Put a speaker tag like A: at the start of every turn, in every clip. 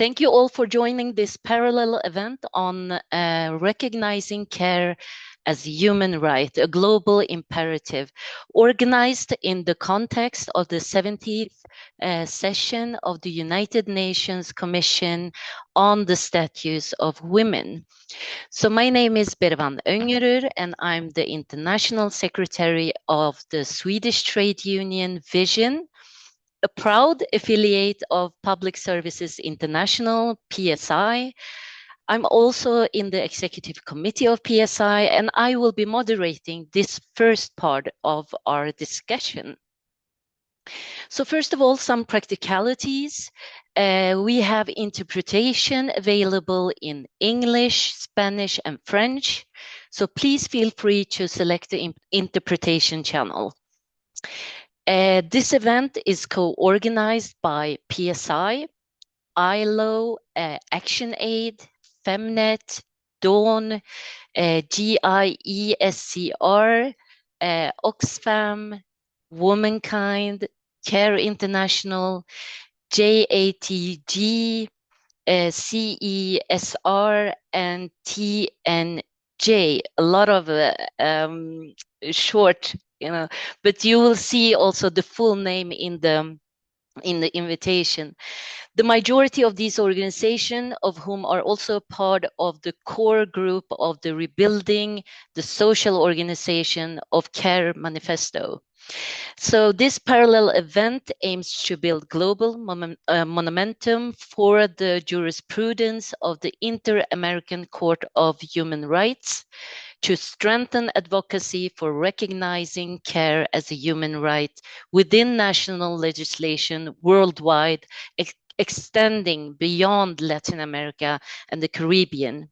A: Thank you all for joining this parallel event on recognizing care as a human right, a global imperative, organized in the context of the 70th session of the United Nations Commission on the Status of Women. So my name is Bervan Öngerur, and I'm the International Secretary of the Swedish Trade Union Vision, a proud affiliate of Public Services International, PSI. I'm also in the executive committee of PSI, and I will be moderating this first part of our discussion. So first of all, some practicalities. We have interpretation available in English, Spanish, and French. So please feel free to select the interpretation channel. This event is co-organized by PSI, ILAW, ActionAid, FEMNET, DAWN, GI-ESCR, OXFAM, Womankind, Care International, GATJ, CESR, and TNJ. A lot of short, but you will see also the full name in the invitation. The majority of these organizations, of whom are also part of the core group of the Rebuilding the Social Organization of Care Manifesto. So this parallel event aims to build global momentum for the jurisprudence of the Inter-American Court of Human Rights, to strengthen advocacy for recognizing care as a human right within national legislation worldwide, extending beyond Latin America and the Caribbean.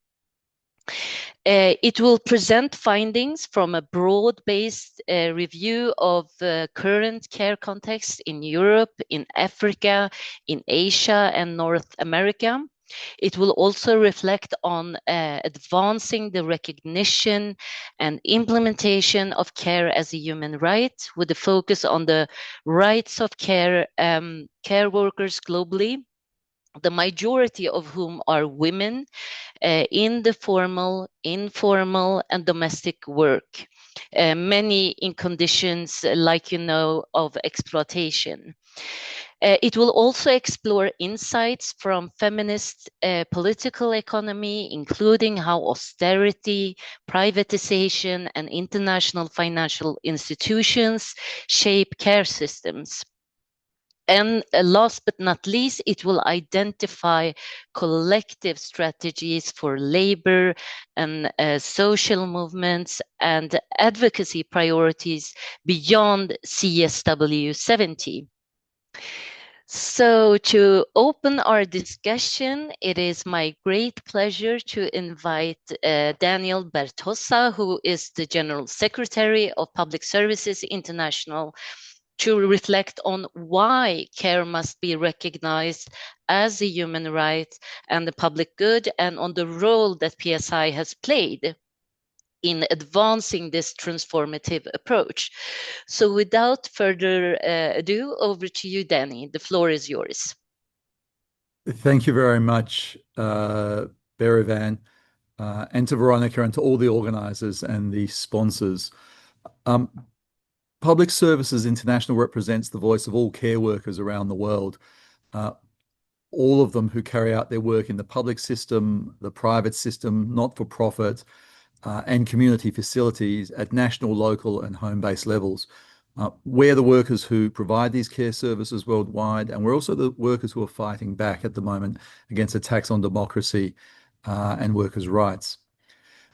A: It will present findings from a broad-based review of current care context in Europe, in Africa, in Asia, and North America. It will also reflect on advancing the recognition and implementation of care as a human right, with a focus on the rights of care workers globally, the majority of whom are women in the formal, informal, and domestic work, many in conditions, like of exploitation. It will also explore insights from feminist political economy, including how austerity, privatisation, and international financial institutions shape care systems. And last but not least, it will identify collective strategies for labor and social movements and advocacy priorities beyond CSW70. So to open our discussion, it is my great pleasure to invite Daniel Bertossa, who is the General Secretary of Public Services International, to reflect on why care must be recognized as a human right and a public good, and on the role that PSI has played in advancing this transformative approach. So without further ado, over to you, Danny. The floor is yours.
B: Thank you very much, Berivan, and to Veronica and to all the organizers and the sponsors. Public Services International represents the voice of all care workers around the world, all of them who carry out their work in the public system, the private system, not-for-profit, and community facilities at national, local, and home-based levels. We're the workers who provide these care services worldwide, and we're also the workers who are fighting back at the moment against attacks on democracy and workers' rights.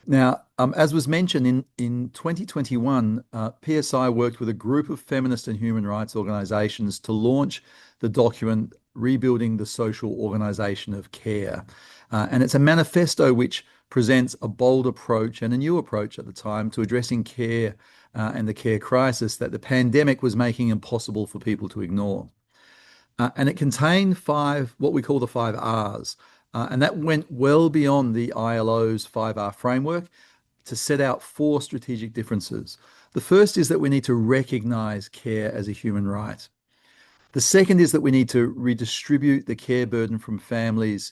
B: Now, as was mentioned, in 2021, PSI worked with a group of feminist and human rights organizations to launch the document Rebuilding the Social Organization of Care. And it's a manifesto which presents a bold approach and a new approach at the time to addressing care and the care crisis that the pandemic was making impossible for people to ignore. And it contained what we call the 5 R's. And that went well beyond the ILO's 5R framework to set out 4 strategic differences. The first is that we need to recognize care as a human right. The second is that we need to redistribute the care burden from families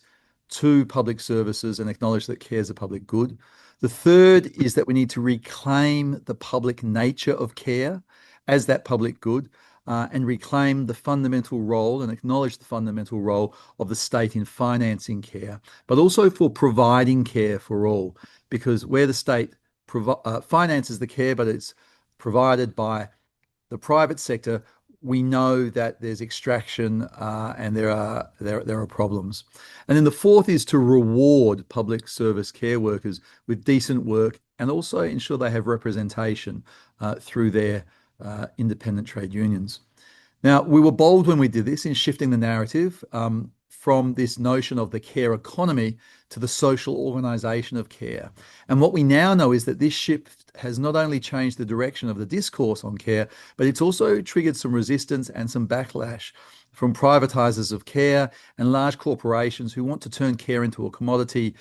B: to public services and acknowledge that care is a public good. The third is that we need to reclaim the public nature of care as that public good, and reclaim the fundamental role and acknowledge the fundamental role of the state in financing care, but also for providing care for all, because where the state finances the care, but it's provided by the private sector, we know that there's extraction, and there are problems. And then the fourth is to reward public service care workers with decent work and also ensure they have representation through their independent trade unions. Now, we were bold when we did this in shifting the narrative from this notion of the care economy to the social organisation of care. And what we now know is that this shift has not only changed the direction of the discourse on care, but it's also triggered some resistance and some backlash from privatisers of care and large corporations who want to turn care into a commodity,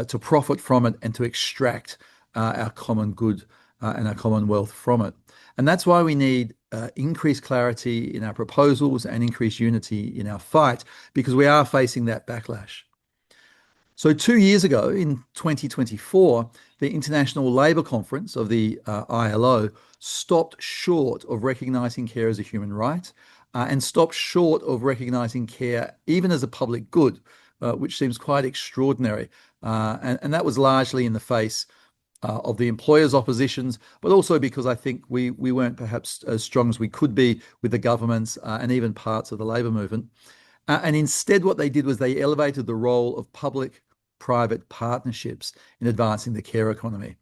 B: to profit from it and to extract our common good and our common wealth from it. And that's why we need increased clarity in our proposals and increased unity in our fight, because we are facing that backlash. So 2 years ago, in 2024, the International Labour Conference of the ILO stopped short of recognising care as a human right, and stopped short of recognising care even as a public good, which seems quite extraordinary. And that was largely in the face of the employers' oppositions, but also because I think we weren't perhaps as strong as we could be with the governments and even parts of the labour movement. And instead, what they did was they elevated the role of public-private partnerships in advancing the care economy.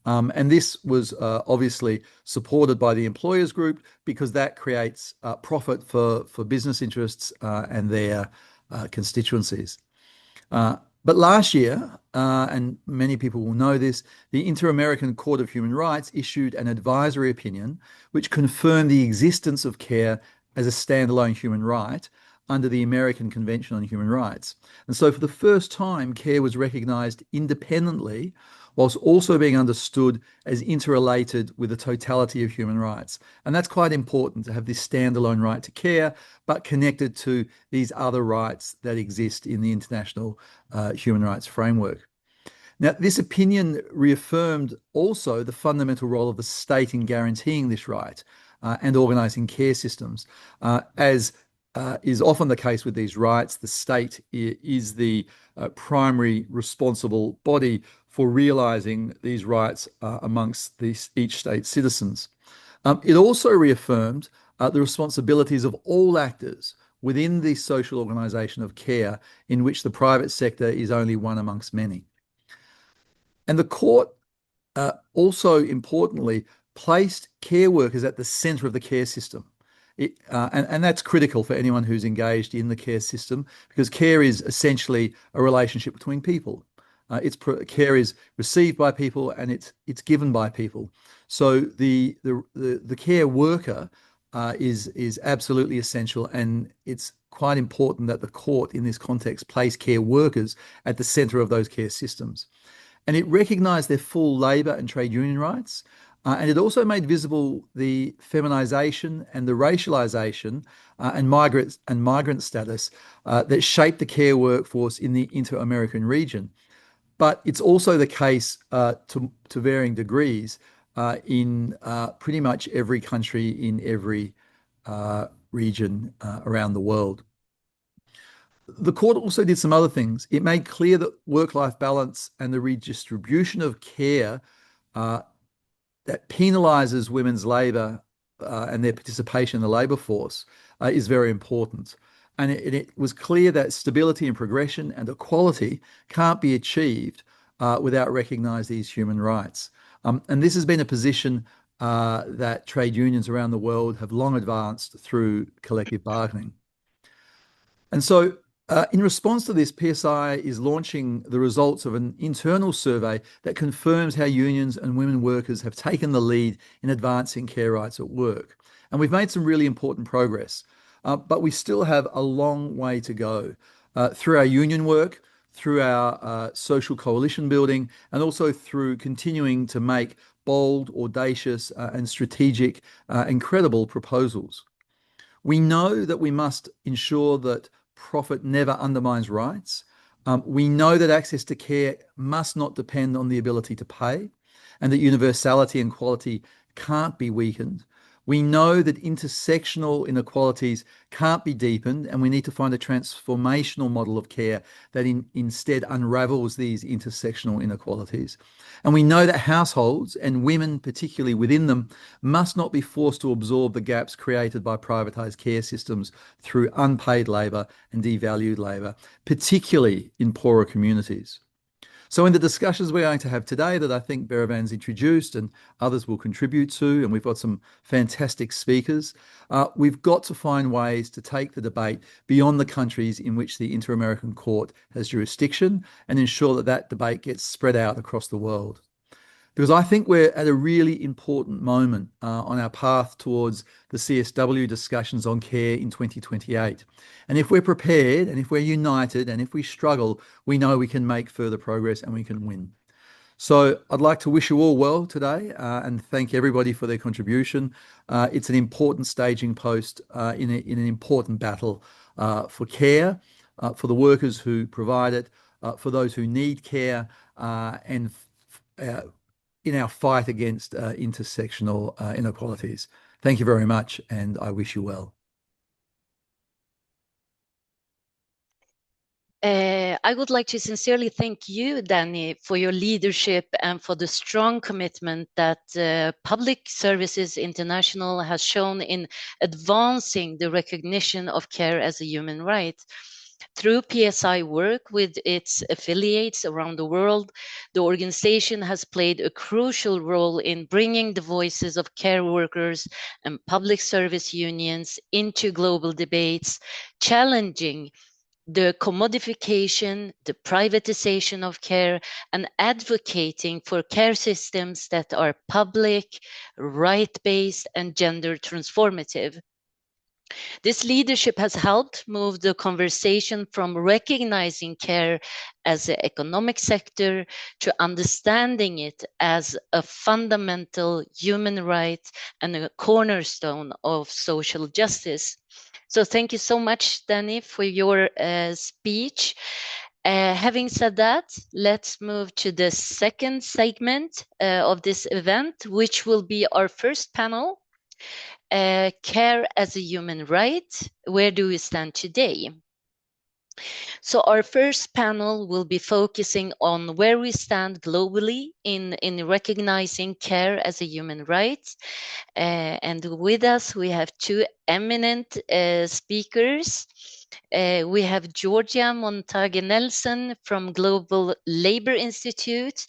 B: And this was obviously supported by the employers group, because that creates profit for business interests and their constituencies. But last year, and many people will know this, the Inter-American Court of Human Rights issued an advisory opinion which confirmed the existence of care as a standalone human right under the American Convention on Human Rights. And so for the first time, care was recognised independently, whilst also being understood as interrelated with the totality of human rights. And that's quite important, to have this standalone right to care, but connected to these other rights that exist in the international human rights framework. Now, this opinion reaffirmed also the fundamental role of the state in guaranteeing this right and organising care systems. As is often the case with these rights, the state is the primary responsible body for realising these rights amongst each state's citizens. It also reaffirmed the responsibilities of all actors within the social organisation of care, in which the private sector is only one amongst many. And the court also importantly placed care workers at the centre of the care system. And that's critical for anyone who's engaged in the care system, because care is essentially a relationship between people. Care is received by people and it's given by people. So the care worker is absolutely essential, and it's quite important that the court in this context place care workers at the centre of those care systems. And it recognised their full labour and trade union rights. And it also made visible the feminisation and the racialisation and migrant status that shaped the care workforce in the Inter-American region. But it's also the case to varying degrees in pretty much every country in every region around the world. The court also did some other things. It made clear that work-life balance and the redistribution of care that penalises women's labour and their participation in the labour force is very important. And it was clear that stability and progression and equality can't be achieved without recognising these human rights. And this has been a position that trade unions around the world have long advanced through collective bargaining. And so in response to this, PSI is launching the results of an internal survey that confirms how unions and women workers have taken the lead in advancing care rights at work. And we've made some really important progress, but we still have a long way to go through our union work, through our social coalition building, and also through continuing to make bold, audacious, and strategic and credible proposals. We know that we must ensure that profit never undermines rights. We know that access to care must not depend on the ability to pay, and that universality and quality can't be weakened. We know that intersectional inequalities can't be deepened, and we need to find a transformational model of care that instead unravels these intersectional inequalities. And we know that households, and women particularly within them, must not be forced to absorb the gaps created by privatised care systems through unpaid labour and devalued labour, particularly in poorer communities. So in the discussions we're going to have today that I think Berivan's introduced and others will contribute to, and we've got some fantastic speakers, we've got to find ways to take the debate beyond the countries in which the Inter-American Court has jurisdiction and ensure that that debate gets spread out across the world. Because I think we're at a really important moment on our path towards the CSW discussions on care in 2028. And if we're prepared, and if we're united, and if we struggle, we know we can make further progress and we can win. So I'd like to wish you all well today and thank everybody for their contribution. It's an important staging post in an important battle for care, for the workers who provide it, for those who need care, and in our fight against intersectional inequalities. Thank you very much, and I wish you well.
A: I would like to sincerely thank you, Danny, for your leadership and for the strong commitment that Public Services International has shown in advancing the recognition of care as a human right. Through PSI work with its affiliates around the world, the organization has played a crucial role in bringing the voices of care workers and public service unions into global debates, challenging the commodification, the privatisation of care, and advocating for care systems that are public, right-based, and gender-transformative. This leadership has helped move the conversation from recognizing care as an economic sector to understanding it as a fundamental human right and a cornerstone of social justice. So thank you so much, Danny, for your speech. Having said that, let's move to the second segment of this event, which will be our first panel, care as a human right. Where do we stand today? So our first panel will be focusing on where we stand globally in recognizing care as a human right. And with us, we have two eminent speakers. We have Georgia Montague Nelson from Global Labor Institute,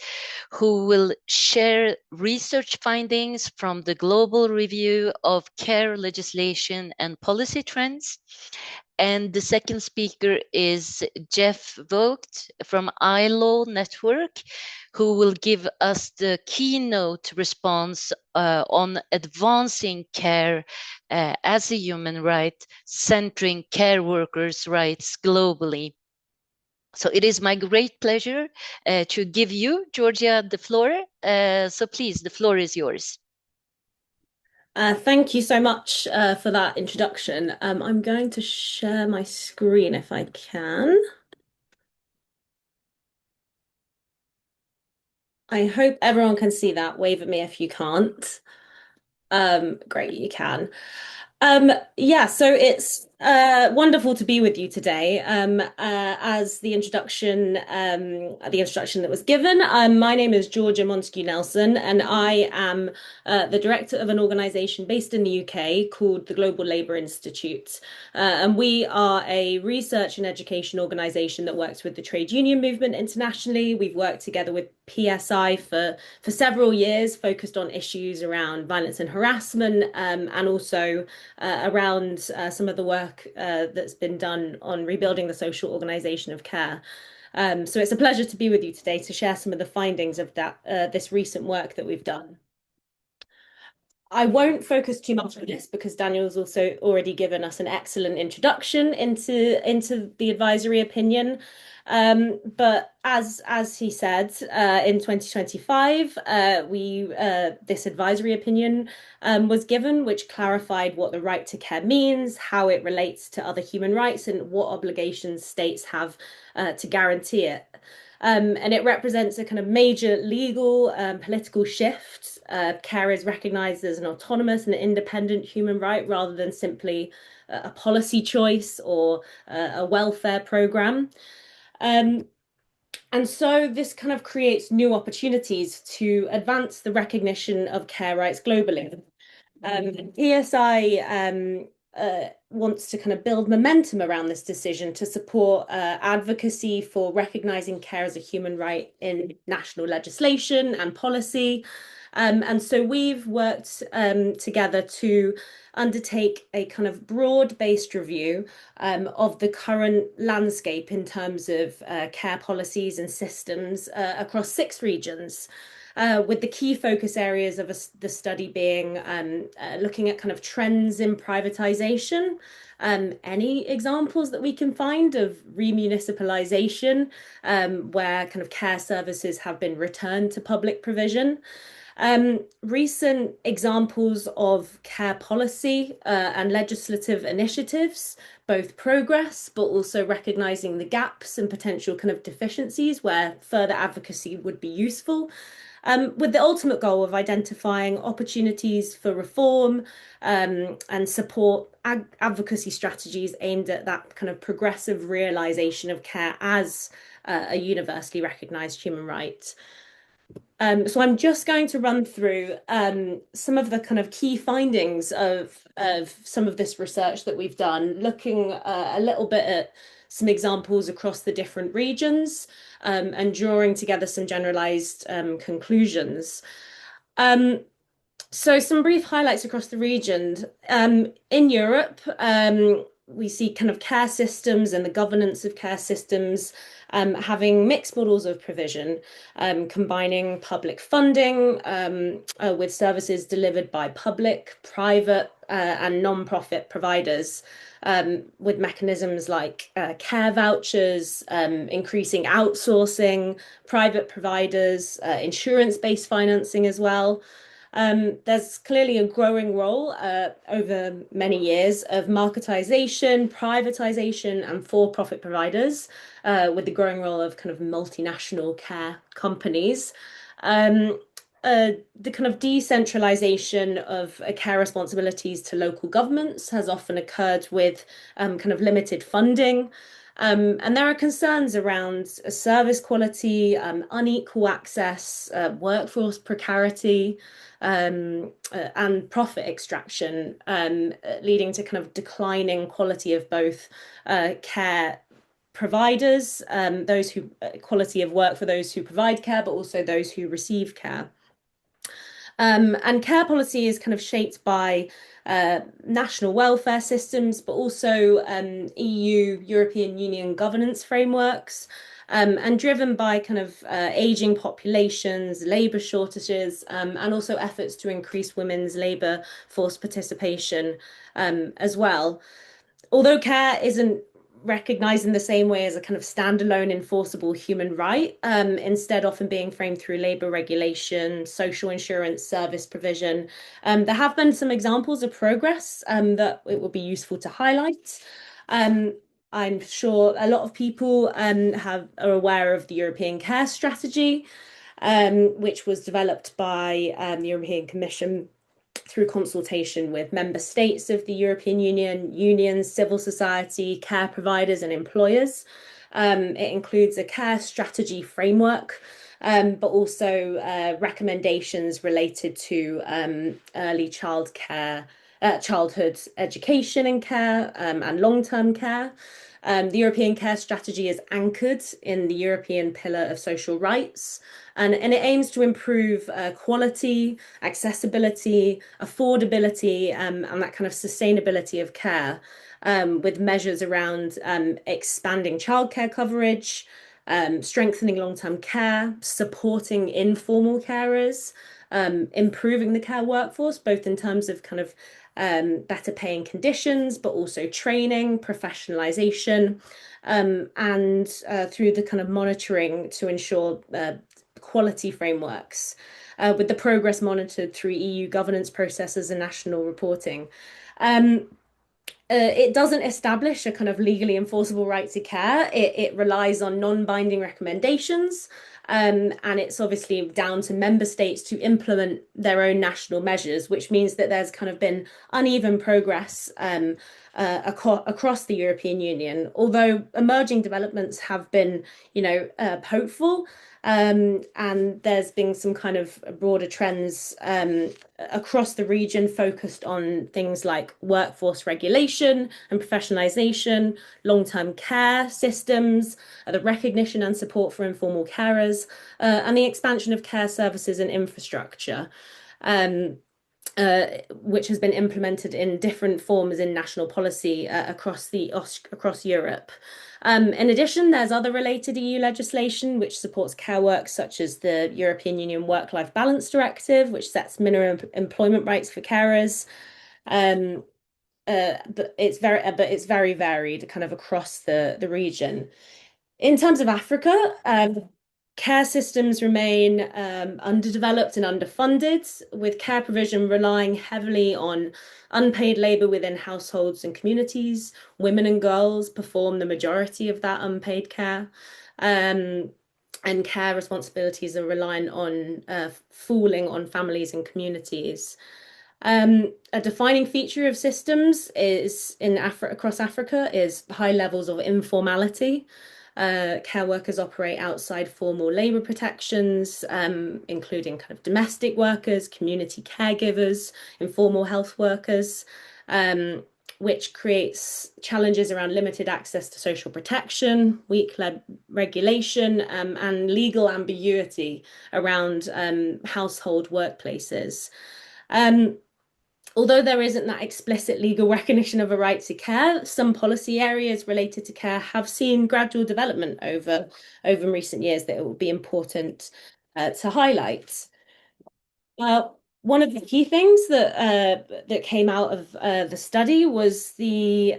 A: who will share research findings from the Global Review of Care Legislation and Policy Trends. And the second speaker is Jeff Vogt from ILAW Network, who will give us the keynote response on advancing care as a human right, centering care workers' rights globally. So it is my great pleasure to give you, Georgia, the floor. So please, the floor is yours.
C: Thank you so much for that introduction. I'm going to share my screen if I can. I hope everyone can see that. Wave at me if you can't. Great, you can. Yeah, so it's wonderful to be with you today. As the introduction that was given, my name is Georgia Montague Nelson, and I am the director of an organisation based in the UK called the Global Labour Institute. And we are a research and education organisation that works with the trade union movement internationally. We've worked together with PSI for several years, focused on issues around violence and harassment, and also around some of the work that's been done on rebuilding the social organisation of care. So it's a pleasure to be with you today to share some of the findings of that this recent work that we've done. I won't focus too much on this because Daniel's also already given us an excellent introduction into the advisory opinion. But as he said, in 2025, this advisory opinion was given, which clarified what the right to care means, how it relates to other human rights, and what obligations states have to guarantee it. And it represents a kind of major legal political shift. Care is recognized as an autonomous and independent human right rather than simply a policy choice or a welfare program. And so this kind of creates new opportunities to advance the recognition of care rights globally. ESI wants to kind of build momentum around this decision to support advocacy for recognizing care as a human right in national legislation and policy. And so we've worked together to undertake a kind of broad-based review of the current landscape in terms of care policies and systems across 6 regions. With the key focus areas of the study being looking at kind of trends in privatisation, any examples that we can find of remunicipalisation, where kind of care services have been returned to public provision. Recent examples of care policy and legislative initiatives, both progress, but also recognising the gaps and potential kind of deficiencies where further advocacy would be useful. With the ultimate goal of identifying opportunities for reform and support advocacy strategies aimed at that kind of progressive realisation of care as a universally recognised human right. So I'm just going to run through some of the kind of key findings of some of this research that we've done, looking a little bit at some examples across the different regions and drawing together some generalized conclusions. So some brief highlights across the region. In Europe, we see kind of care systems and the governance of care systems having mixed models of provision, combining public funding with services delivered by public, private, and non-profit providers, with mechanisms like care vouchers, increasing outsourcing, private providers, insurance-based financing as well. There's clearly a growing role over many years of marketization, privatization, and for-profit providers, with the growing role of kind of multinational care companies. The kind of decentralization of care responsibilities to local governments has often occurred with kind of limited funding. And there are concerns around service quality, unequal access, workforce precarity, and profit extraction, leading to kind of declining quality of both care providers, those who quality of work for those who provide care, but also those who receive care. And care policy is kind of shaped by national welfare systems, but also European Union governance frameworks, and driven by kind of aging populations, labour shortages, and also efforts to increase women's labour force participation as well. Although care isn't recognized in the same way as a kind of standalone enforceable human right, instead often being framed through labour regulation, social insurance service provision. There have been some examples of progress that it would be useful to highlight. I'm sure a lot of people are aware of the European Care Strategy, which was developed by the European Commission through consultation with member states of the European Union, unions, civil society, care providers, and employers. It includes a care strategy framework, but also recommendations related to early childhood education and care, and long-term care. The European Care Strategy is anchored in the European Pillar of Social Rights, and it aims to improve quality, accessibility, affordability, and that kind of sustainability of care, with measures around expanding childcare coverage, strengthening long-term care, supporting informal carers, improving the care workforce, both in terms of kind of better paying conditions, but also training, professionalization, and through the kind of monitoring to ensure quality frameworks, with the progress monitored through EU governance processes and national reporting. It doesn't establish a kind of legally enforceable right to care. It relies on non-binding recommendations, and it's obviously down to member states to implement their own national measures, which means that there's kind of been uneven progress across the European Union. Although emerging developments have been, hopeful, and there's been some kind of broader trends across the region focused on things like workforce regulation and professionalization, long-term care systems, the recognition and support for informal carers, and the expansion of care services and infrastructure. Which has been implemented in different forms in national policy across Europe. In addition, there's other related EU legislation which supports care work, such as the European Union Work-Life Balance Directive, which sets minimum employment rights for carers. But it's very varied kind of across the region. In terms of Africa, care systems remain underdeveloped and underfunded, with care provision relying heavily on unpaid labor within households and communities. Women and girls perform the majority of that unpaid care. And care responsibilities are reliant on falling on families and communities. A defining feature of systems is across Africa is high levels of informality. Care workers operate outside formal labor protections, including kind of domestic workers, community caregivers, informal health workers, which creates challenges around limited access to social protection, weak regulation, and legal ambiguity around household workplaces. Although there isn't that explicit legal recognition of a right to care, some policy areas related to care have seen gradual development over recent years that it will be important to highlight. One of the key things that came out of the study was the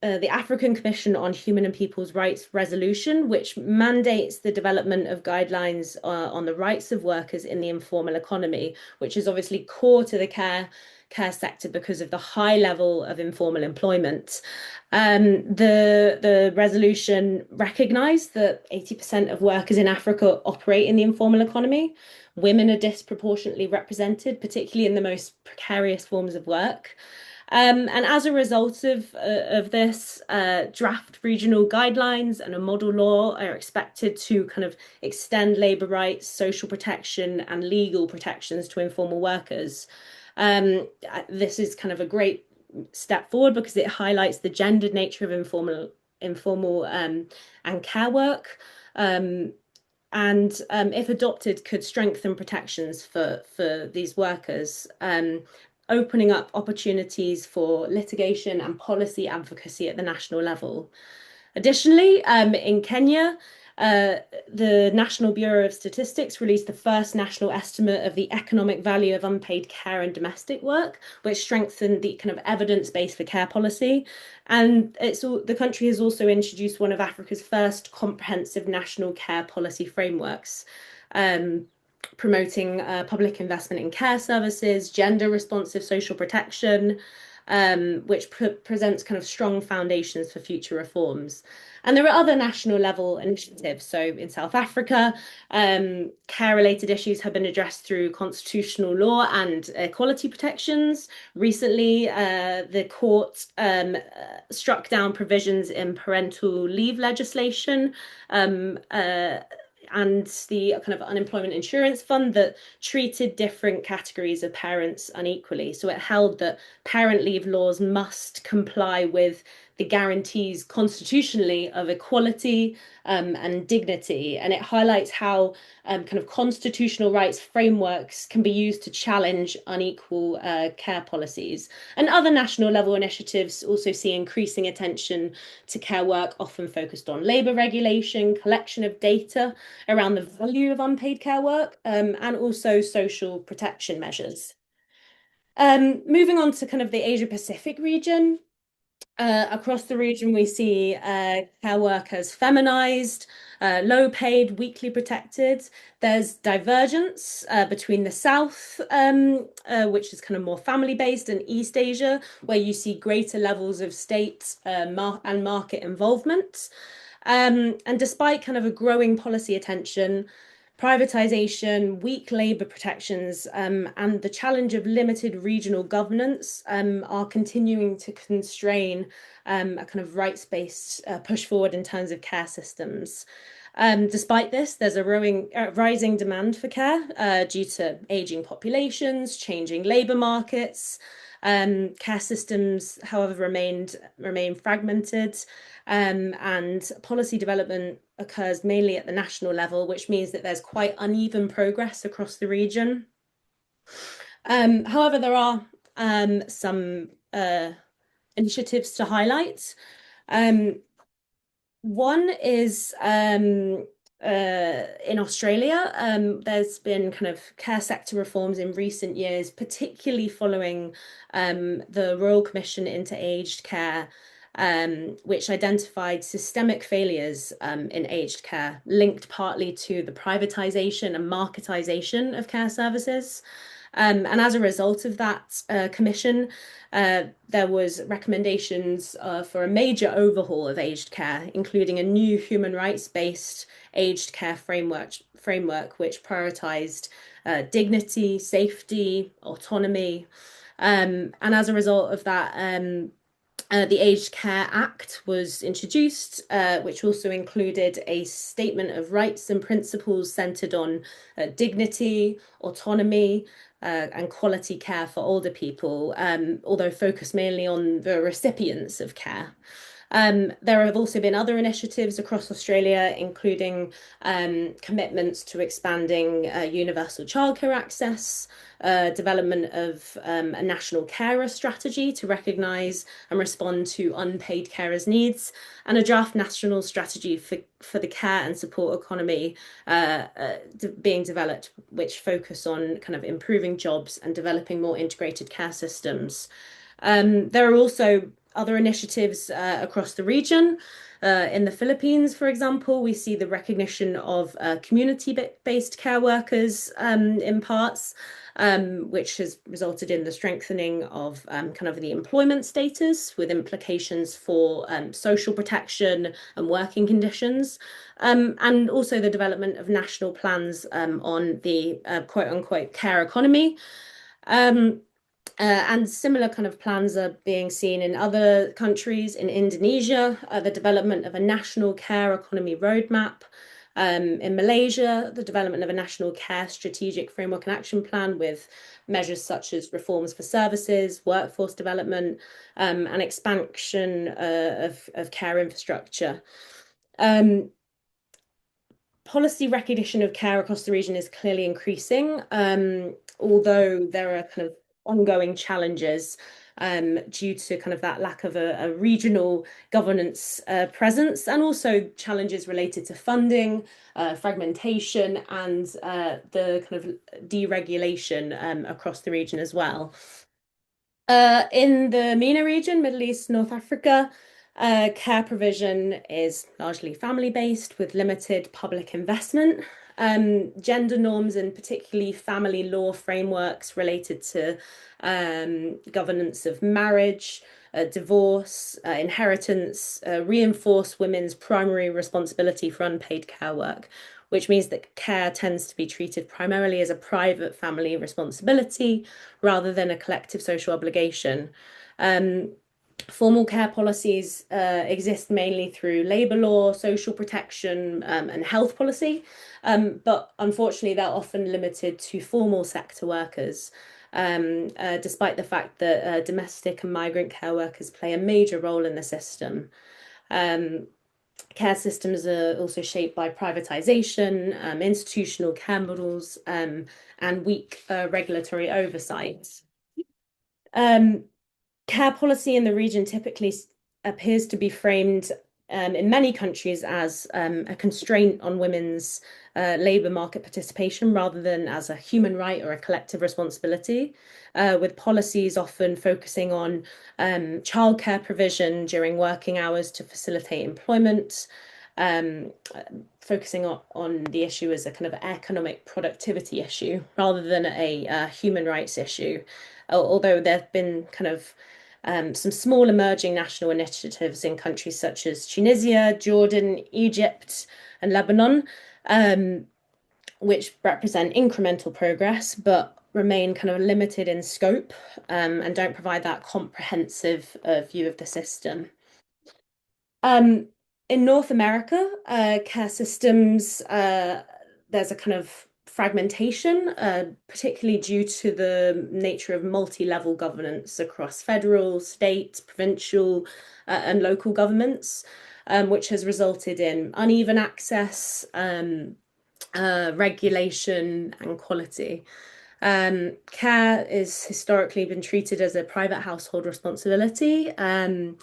C: African Commission on Human and People's Rights resolution, which mandates the development of guidelines on the rights of workers in the informal economy, which is obviously core to the care sector because of the high level of informal employment. The resolution recognized that 80% of workers in Africa operate in the informal economy. Women are disproportionately represented, particularly in the most precarious forms of work. And as a result of this, draft regional guidelines and a model law are expected to kind of extend labour rights, social protection, and legal protections to informal workers. This is kind of a great step forward because it highlights the gendered nature of informal and care work. And if adopted, could strengthen protections for these workers, opening up opportunities for litigation and policy advocacy at the national level. Additionally, in Kenya, the National Bureau of Statistics released the first national estimate of the economic value of unpaid care and domestic work, which strengthened the kind of evidence base for care policy. And the country has also introduced one of Africa's first comprehensive national care policy frameworks, promoting public investment in care services, gender responsive social protection, which presents kind of strong foundations for future reforms. And there are other national level initiatives. So in South Africa, care related issues have been addressed through constitutional law and equality protections. Recently, the court struck down provisions in parental leave legislation, and the kind of unemployment insurance fund that treated different categories of parents unequally. So it held that parent leave laws must comply with the guarantees constitutionally of equality and dignity. And it highlights how kind of constitutional rights frameworks can be used to challenge unequal care policies. And other national level initiatives also see increasing attention to care work, often focused on labour regulation, collection of data around the value of unpaid care work, and also social protection measures. Moving on to kind of the Asia Pacific region. Across the region, we see care work as feminized, low paid, weakly protected. There's divergence between the South, which is kind of more family based, and East Asia, where you see greater levels of state and market involvement. And despite kind of a growing policy attention, privatisation, weak labour protections, and the challenge of limited regional governance are continuing to constrain a kind of rights-based push forward in terms of care systems. Despite this, there's a rising demand for care due to ageing populations, changing labour markets. Care systems, however, remain fragmented, and policy development occurs mainly at the national level, which means that there's quite uneven progress across the region. However, there are some initiatives to highlight. One is in Australia, there's been kind of care sector reforms in recent years, particularly following the Royal Commission into Aged Care, which identified systemic failures in aged care, linked partly to the privatisation and marketisation of care services. And as a result of that commission, there was recommendations for a major overhaul of aged care, including a new human rights-based aged care framework which prioritised dignity, safety, autonomy. And as a result of that, the Aged Care Act was introduced, which also included a statement of rights and principles centred on dignity, autonomy, and quality care for older people, although focused mainly on the recipients of care. There have also been other initiatives across Australia, including commitments to expanding universal childcare access, development of a national carer strategy to recognise and respond to unpaid carers' needs, and a draft national strategy for the care and support economy being developed, which focus on kind of improving jobs and developing more integrated care systems. There are also other initiatives across the region. In the Philippines, for example, we see the recognition of community-based care workers in parts, which has resulted in the strengthening of kind of the employment status with implications for social protection and working conditions, and also the development of national plans on the quote-unquote care economy. And similar kind of plans are being seen in other countries. In Indonesia, the development of a national care economy roadmap. In Malaysia, the development of a national care strategic framework and action plan with measures such as reforms for services, workforce development, and expansion of care infrastructure. Policy recognition of care across the region is clearly increasing, although there are kind of ongoing challenges due to kind of that lack of a regional governance presence, and also challenges related to funding, fragmentation, and the kind of deregulation across the region as well. In the MENA region, Middle East, North Africa, care provision is largely family-based with limited public investment. Gender norms and particularly family law frameworks related to governance of marriage, divorce, inheritance, reinforce women's primary responsibility for unpaid care work, which means that care tends to be treated primarily as a private family responsibility rather than a collective social obligation. Formal care policies exist mainly through labour law, social protection, and health policy, but unfortunately they're often limited to formal sector workers. despite the fact that domestic and migrant care workers play a major role in the system. Care systems are also shaped by privatisation, institutional care models, and weak regulatory oversight. Care policy in the region typically appears to be framed in many countries as a constraint on women's labour market participation rather than as a human right or a collective responsibility, with policies often focusing on childcare provision during working hours to facilitate employment, focusing on the issue as a kind of economic productivity issue rather than a human rights issue. Although there have been kind of some small emerging national initiatives in countries such as Tunisia, Jordan, Egypt, and Lebanon, which represent incremental progress, but remain kind of limited in scope, and don't provide that comprehensive view of the system. In North America, care systems, there's a kind of fragmentation, particularly due to the nature of multi-level governance across federal, state, provincial, and local governments, which has resulted in uneven access, regulation, and quality. Care is historically been treated as a private household responsibility, and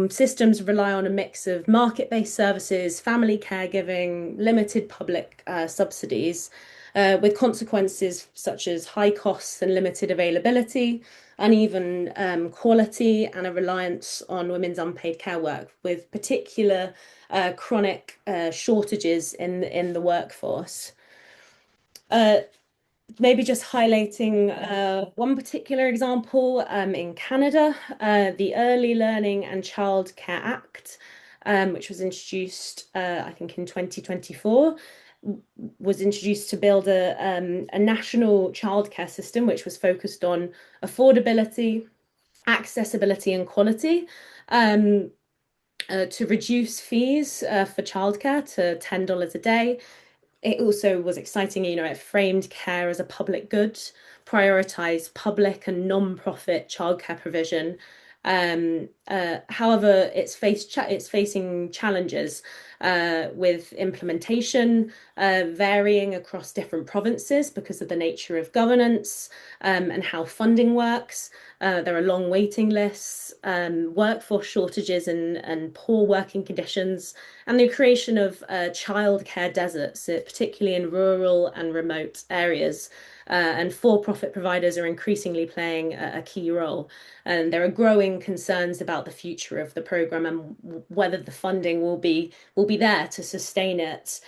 C: systems rely on a mix of market-based services, family caregiving, limited public subsidies, with consequences such as high costs and limited availability, uneven quality, and a reliance on women's unpaid care work, with particular chronic shortages in the workforce. Maybe just highlighting one particular example in Canada, the Early Learning and Childcare Act, which was introduced, I think, in 2024, was introduced to build a national childcare system which was focused on affordability, accessibility, and quality. To reduce fees for childcare to $10 a day. It also was exciting, it framed care as a public good, prioritized public and non-profit childcare provision. However, it's facing challenges with implementation varying across different provinces because of the nature of governance and how funding works. There are long waiting lists, workforce shortages and poor working conditions, and the creation of childcare deserts, particularly in rural and remote areas. And for-profit providers are increasingly playing a key role. And there are growing concerns about the future of the program and whether the funding will be there to sustain it.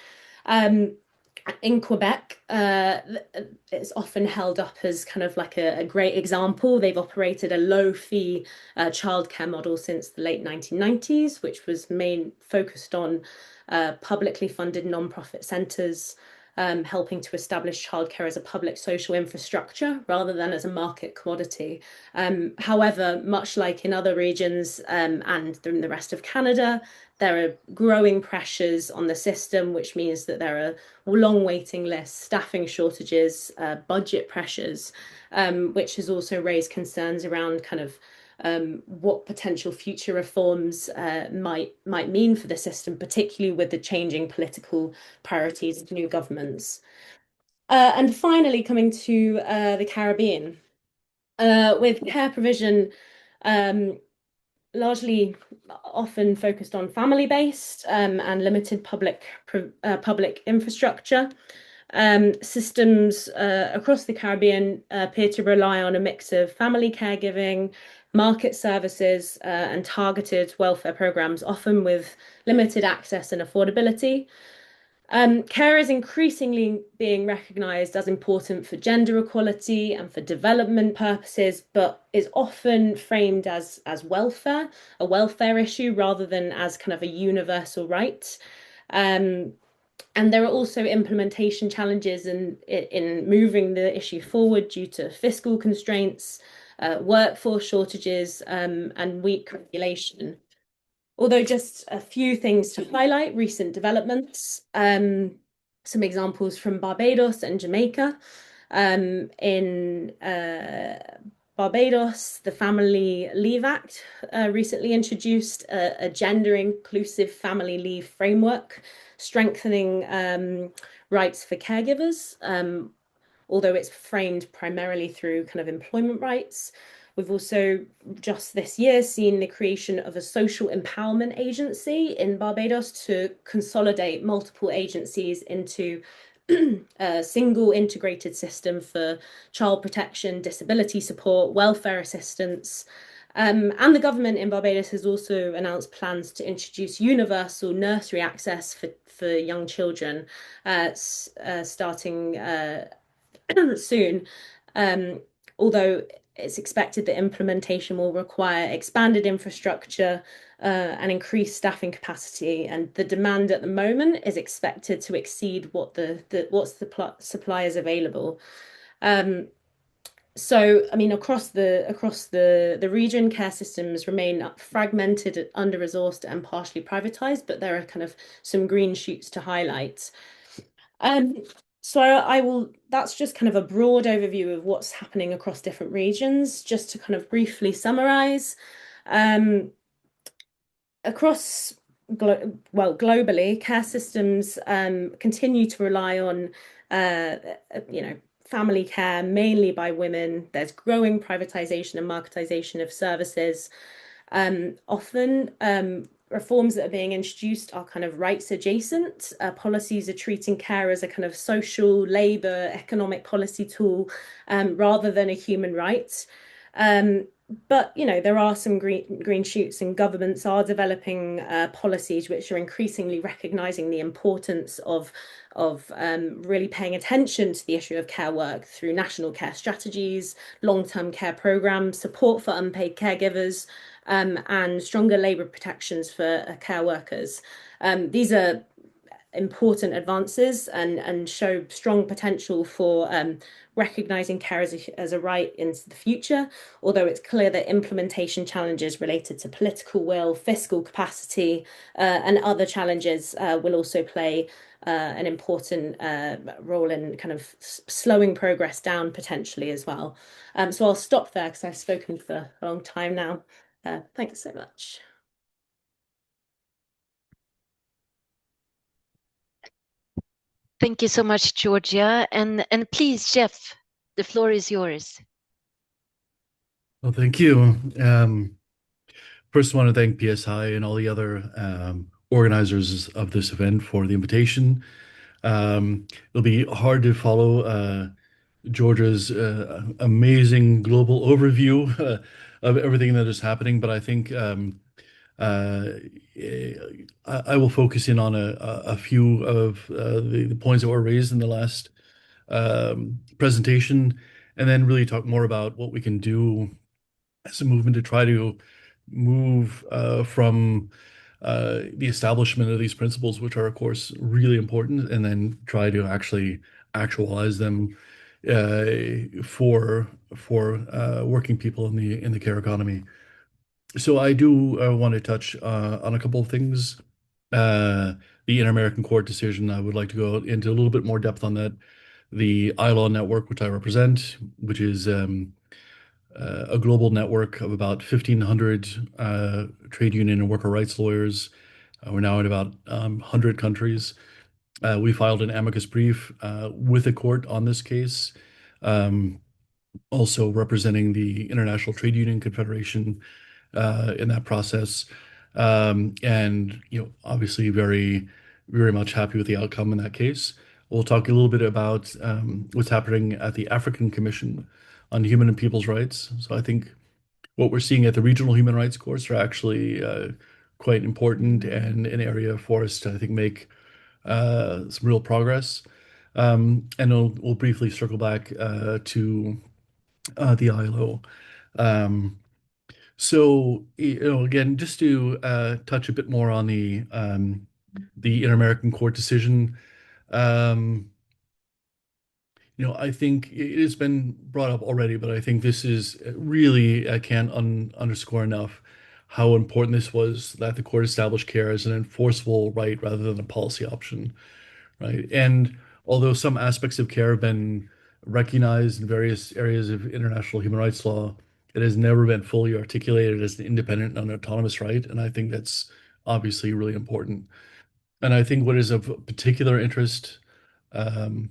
C: In Quebec, it's often held up as kind of like a great example. They've operated a low-fee childcare model since the late 1990s, which was focused on publicly funded non-profit centres, helping to establish childcare as a public social infrastructure rather than as a market commodity. However, much like in other regions and in the rest of Canada, there are growing pressures on the system, which means that there are long waiting lists, staffing shortages, budget pressures, which has also raised concerns around kind of what potential future reforms might mean for the system, particularly with the changing political priorities of new governments. And finally, coming to the Caribbean, with care provision largely often focused on family-based and limited public infrastructure. Systems across the Caribbean appear to rely on a mix of family caregiving, market services, and targeted welfare programs, often with limited access and affordability. Care is increasingly being recognised as important for gender equality and for development purposes, but is often framed as welfare, a welfare issue, rather than as kind of a universal right. And there are also implementation challenges in moving the issue forward due to fiscal constraints, workforce shortages, and weak regulation. Although just a few things to highlight recent developments, some examples from Barbados and Jamaica. In Barbados, the Family Leave Act recently introduced a gender inclusive family leave framework, strengthening rights for caregivers, although it's framed primarily through kind of employment rights. We've also just this year seen the creation of a social empowerment agency in Barbados to consolidate multiple agencies into a single integrated system for child protection, disability support, welfare assistance. And the government in Barbados has also announced plans to introduce universal nursery access for young children starting soon. Although it's expected that implementation will require expanded infrastructure and increased staffing capacity, and the demand at the moment is expected to exceed what's the supply is available. So, I mean, across the region, care systems remain fragmented, under-resourced, and partially privatized, but there are kind of some green shoots to highlight. So I will, that's just kind of a broad overview of what's happening across different regions. Just to kind of briefly summarize, globally, care systems continue to rely on, family care mainly by women. There's growing privatization and marketization of services. Often, reforms that are being introduced are kind of rights adjacent. Policies are treating care as a kind of social, labor, economic policy tool rather than a human right. But there are some green shoots, and governments are developing policies which are increasingly recognizing the importance of really paying attention to the issue of care work through national care strategies, long-term care programs, support for unpaid caregivers, and stronger labour protections for care workers. These are important advances and show strong potential for recognising care as a right into the future, although it's clear that implementation challenges related to political will, fiscal capacity, and other challenges will also play an important role in kind of slowing progress down potentially as well. So I'll stop there because I've spoken for a long time now. Thanks so much.
A: Thank you so much, Georgia. And please, Jeff, the floor is yours.
D: Well, thank you. First, I want to thank PSI and all the other organizers of this event for the invitation. It'll be hard to follow Georgia's amazing global overview of everything that is happening, but I think I will focus in on a few of the points that were raised in the last presentation, and then really talk more about what we can do as a movement to try to move from the establishment of these principles, which are, of course, really important, and then try to actually actualize them for working people in the care economy. So I do want to touch on a couple of things. The Inter-American Court decision, I would like to go into a little bit more depth on that. The ILAW network, which I represent, which is a global network of about 1,500 trade union and worker rights lawyers. We're now in about 100 countries. We filed an amicus brief with the court on this case, also representing the International Trade Union Confederation in that process. And, obviously very, very much happy with the outcome in that case. We'll talk a little bit about what's happening at the African Commission on Human and People's Rights. So I think what we're seeing at the regional human rights courts are actually quite important and an area for us to, I think, make some real progress. And we'll briefly circle back to the ILO. So, again, just to touch a bit more on the Inter-American Court decision. I think it has been brought up already, but I think this is really, I can't underscore enough how important this was that the court established care as an enforceable right rather than a policy option, right? And although some aspects of care have been recognized in various areas of international human rights law. It has never been fully articulated as an independent and autonomous right, and I think that's obviously really important. And I think what is of particular interest um,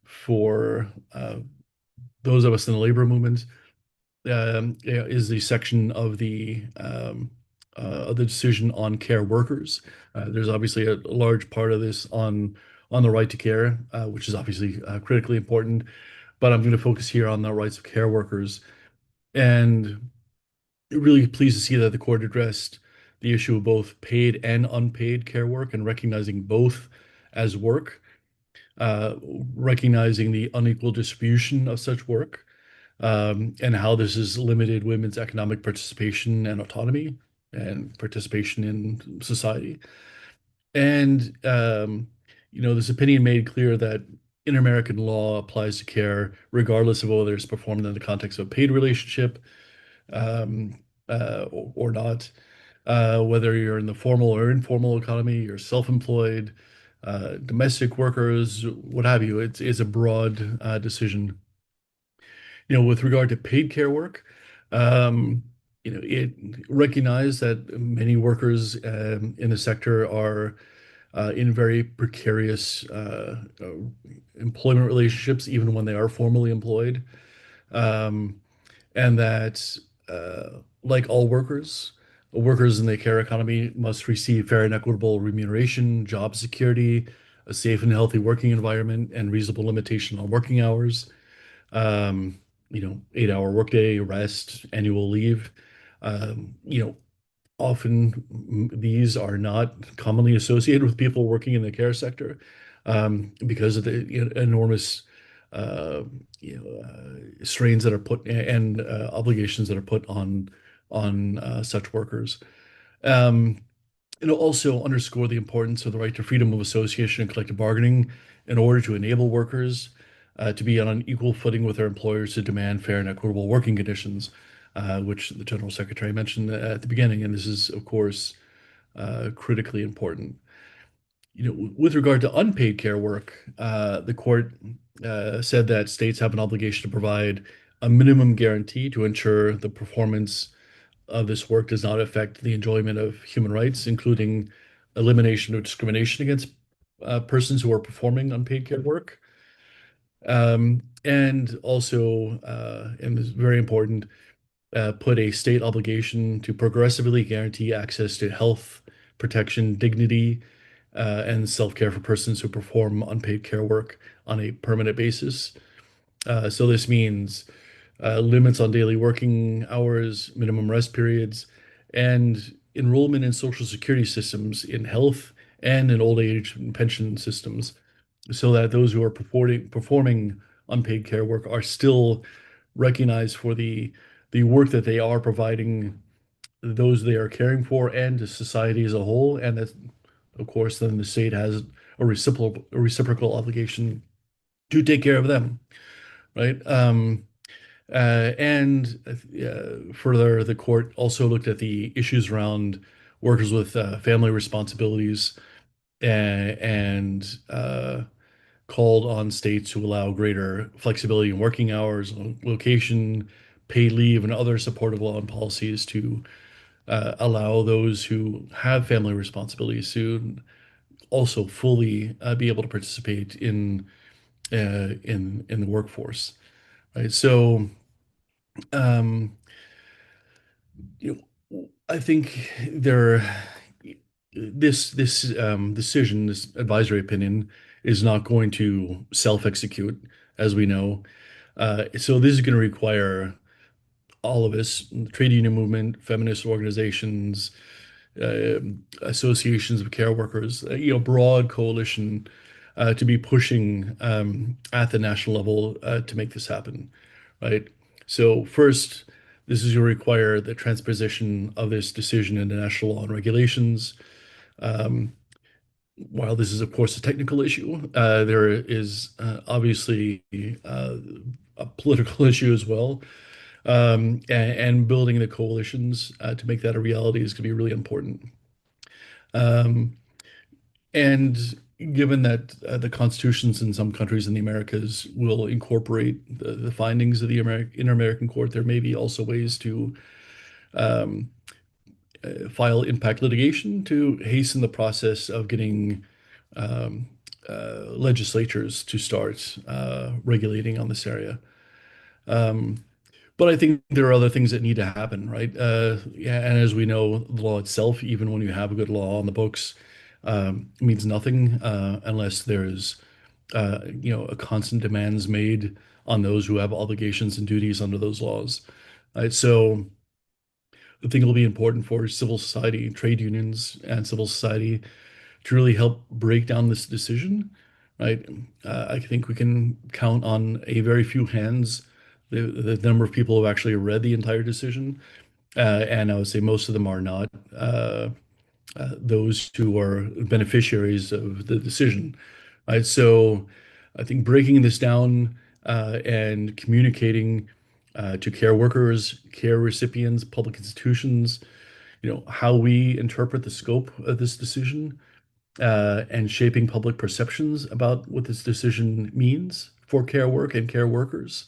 D: for those of us in the labor movement is the section of the decision on care workers. There's obviously a large part of this on the right to care, which is obviously critically important. But I'm going to focus here on the rights of care workers, and really pleased to see that the court addressed the issue of both paid and unpaid care work and recognizing both as work, uh, recognizing the unequal distribution of such work, and how this has limited women's economic participation and autonomy and participation in society. And, this opinion made clear that inter-American law applies to care regardless of whether it's performed in the context of a paid relationship um, or not, whether you're in the formal or informal economy, you're self-employed, domestic workers, what have you. It's a broad decision. With regard to paid care work, um, it recognized that many workers in the sector are in very precarious employment relationships, even when they are formally employed, um, and that, like all workers, workers in the care economy must receive fair and equitable remuneration, job security, a safe and healthy working environment, and reasonable limitation on working hours. 8-hour workday, rest, annual leave. Often these are not commonly associated with people working in the care sector because of the enormous strains that are put and obligations that are put on such workers. Um, It'll also underscore the importance of the right to freedom of association and collective bargaining in order to enable workers to be on an equal footing with their employers to demand fair and equitable working conditions, which the General Secretary mentioned at the beginning. And this is, of course, critically important. With regard to unpaid care work, the court said that states have an obligation to provide a minimum guarantee to ensure the performance of this work does not affect the enjoyment of human rights, including elimination of discrimination against persons who are performing unpaid care work. And also, and this is very important, put a state obligation to progressively guarantee access to health, protection, dignity, and self-care for persons who perform unpaid care work on a permanent basis. So this means limits on daily working hours, minimum rest periods, and enrollment in social security systems in health and in old age pension systems, so that those who are performing unpaid care work are still recognized for the work that they are providing those they are caring for and to society as a whole, and that, of course, then the state has a reciprocal obligation to take care of them, right? And further, the court also looked at the issues around workers with family responsibilities and called on states to allow greater flexibility in working hours, location, paid leave, and other supportive law and policies to allow those who have family responsibilities to also fully be able to participate in the workforce. Right. So, um, I think this decision, this advisory opinion, is not going to self-execute, as we know. So this is going to require all of us, the trade union movement, feminist organizations, uh, associations of care workers, broad coalition to be pushing at the national level to make this happen, right? So first, this is going to require the transposition of this decision into national law and regulations. While this is, of course, a technical issue, there is obviously a political issue as well. And building the coalitions to make that a reality is going to be really important. Um, and given that the constitutions in some countries in the Americas will incorporate the findings of the Inter-American Court, there may be also ways to um, file impact litigation to hasten the process of getting um, legislatures to start regulating on this area. Um, but I think there are other things that need to happen, right? Yeah, and as we know, the law itself, even when you have a good law on the books, means nothing unless there's a constant demands made on those who have obligations and duties under those laws. Right? So I think it'll be important for civil society, trade unions, and civil society to really help break down this decision, right? I think we can count on a very few hands the number of people who have actually read the entire decision, and I would say most of them are not those who are beneficiaries of the decision, right? So I think breaking this down and communicating to care workers, care recipients, public institutions, how we interpret the scope of this decision and shaping public perceptions about what this decision means for care work and care workers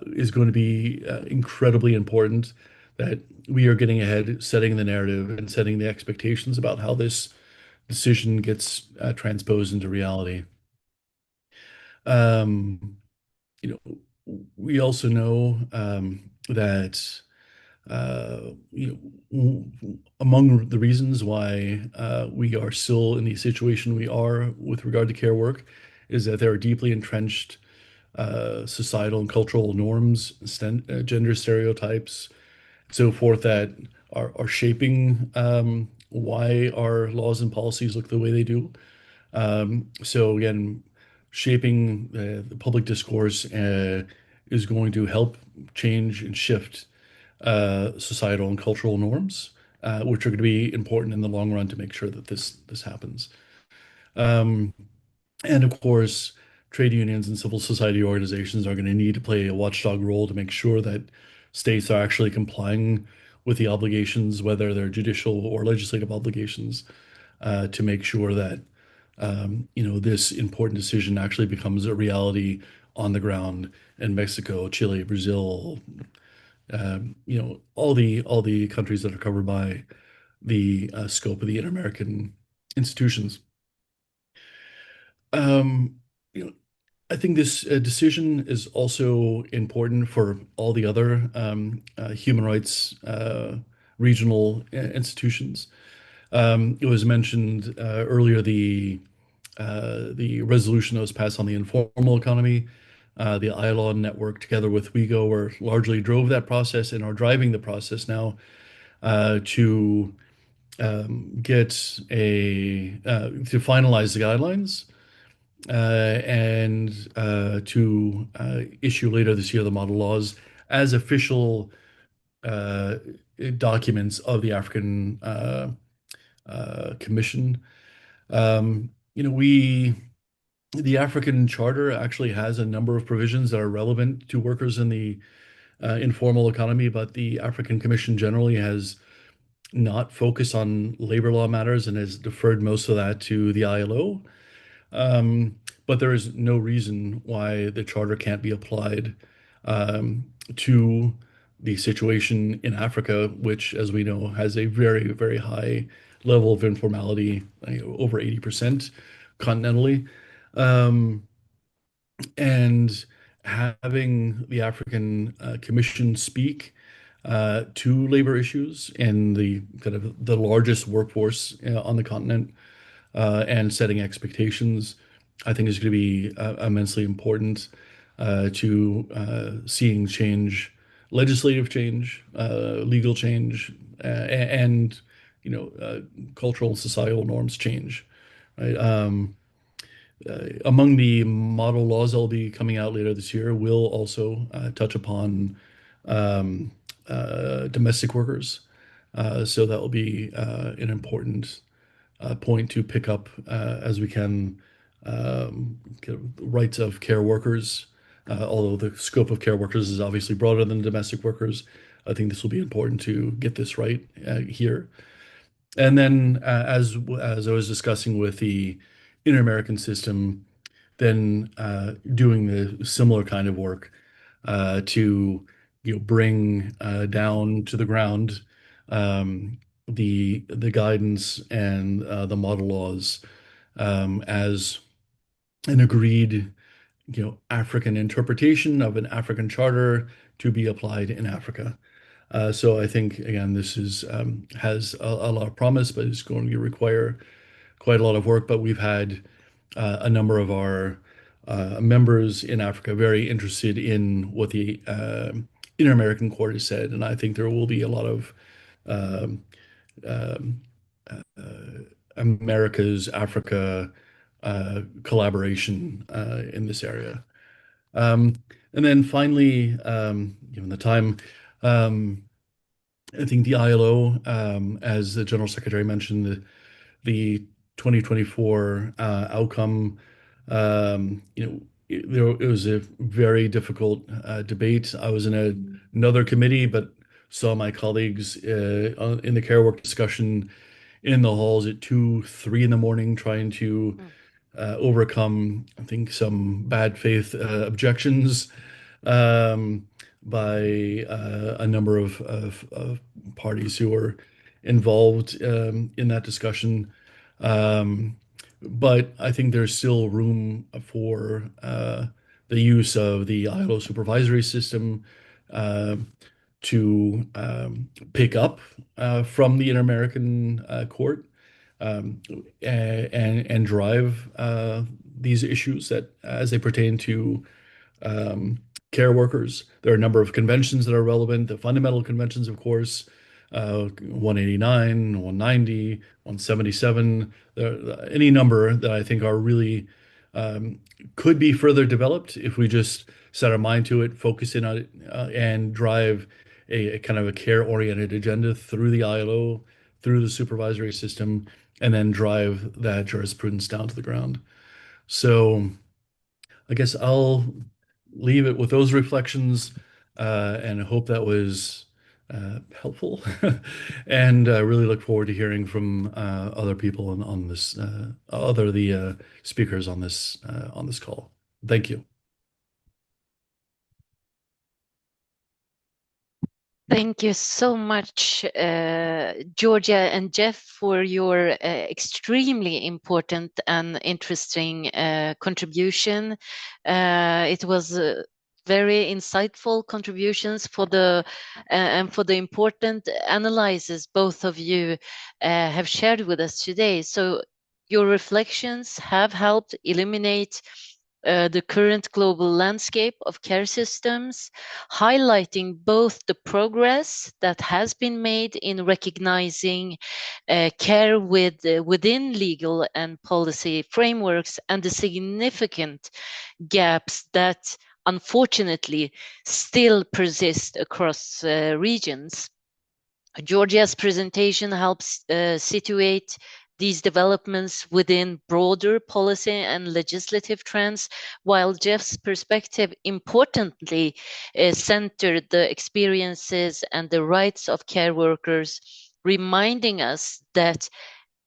D: is going to be incredibly important. That we are getting ahead, setting the narrative and setting the expectations about how this decision gets transposed into reality. Um, you we also know that among the reasons why we are still in the situation we are with regard to care work is that there are deeply entrenched societal and cultural norms, gender stereotypes, so forth that are shaping why our laws and policies look the way they do. So again, shaping the public discourse is going to help change and shift societal and cultural norms, which are going to be important in the long run to make sure that this happens. Um, and of course, trade unions and civil society organizations are going to need to play a watchdog role to make sure that states are actually complying with the obligations, whether they're judicial or legislative obligations, to make sure that this important decision actually becomes a reality on the ground in Mexico, Chile, Brazil, all the countries that are covered by the scope of the Inter-American institutions. Um, you know, I think this decision is also important for all the other human rights regional institutions. It was mentioned earlier the resolution that was passed on the informal economy, the ILAW network, together with WIGO, were largely drove that process and are driving the process now to get to finalize the guidelines and to issue later this year the model laws as official uh, documents of the African Commission. The African Charter actually has a number of provisions that are relevant to workers in the informal economy, but the African Commission generally has not focused on labor law matters and has deferred most of that to the ILO. Um, but there is no reason why the charter can't be applied to the situation in Africa, which, as we know, has a very, very high level of informality, over 80% continentally. Um, and having the African Commission speak to labor issues in the kind of the largest workforce on the continent and setting expectations, I think is going to be immensely important to seeing change, legislative change, legal change, and cultural and societal norms change. Right? Among the model laws that will be coming out later this year will also touch upon um, domestic workers. So that will be an important point to pick up as we can kind of rights of care workers. Although the scope of care workers is obviously broader than domestic workers, I think this will be important to get this right here. And then, as I was discussing with the inter-American system, then doing the similar kind of work to bring down to the ground the guidance and the model laws as an agreed African interpretation of an African charter to be applied in Africa. So I think again this is has a lot of promise, but it's going to require quite a lot of work. But we've had a number of our members in Africa very interested in what the Inter-American Court has said, and I think there will be a lot of um, um, America's Africa collaboration in this area. Um, and then finally, given the time, I think the ILO, as the General Secretary mentioned, the 2024 outcome, it was a very difficult debate. I was in another committee, but saw my colleagues in the care work discussion in the halls at 2, 3 in the morning trying to overcome, I think, some bad faith objections um, by a number of parties who were involved in that discussion. Um, but I think there's still room for the use of the ILO supervisory system uh, to pick up from the Inter-American Court and drive these issues that as they pertain to care workers. There are a number of conventions that are relevant, the fundamental conventions, of course, 189, 190, 177, any number that I think are really could be further developed if we just set our mind to it, focus in on it, and drive a kind of a care-oriented agenda through the ILO, through the supervisory system, and then drive that jurisprudence down to the ground. So I guess I'll leave it with those reflections and hope that was helpful. And really look forward to hearing from other people on this, the speakers on this call. Thank you.
A: Thank you so much, Georgia and Jeff, for your extremely important and interesting contribution. It was very insightful contributions for the and for the important analysis both of you have shared with us today. So your reflections have helped illuminate the current global landscape of care systems, highlighting both the progress that has been made in recognizing care within legal and policy frameworks and the significant gaps that unfortunately still persist across regions. Georgia's presentation helps situate these developments within broader policy and legislative trends, while Jeff's perspective importantly centered the experiences and the rights of care workers, reminding us that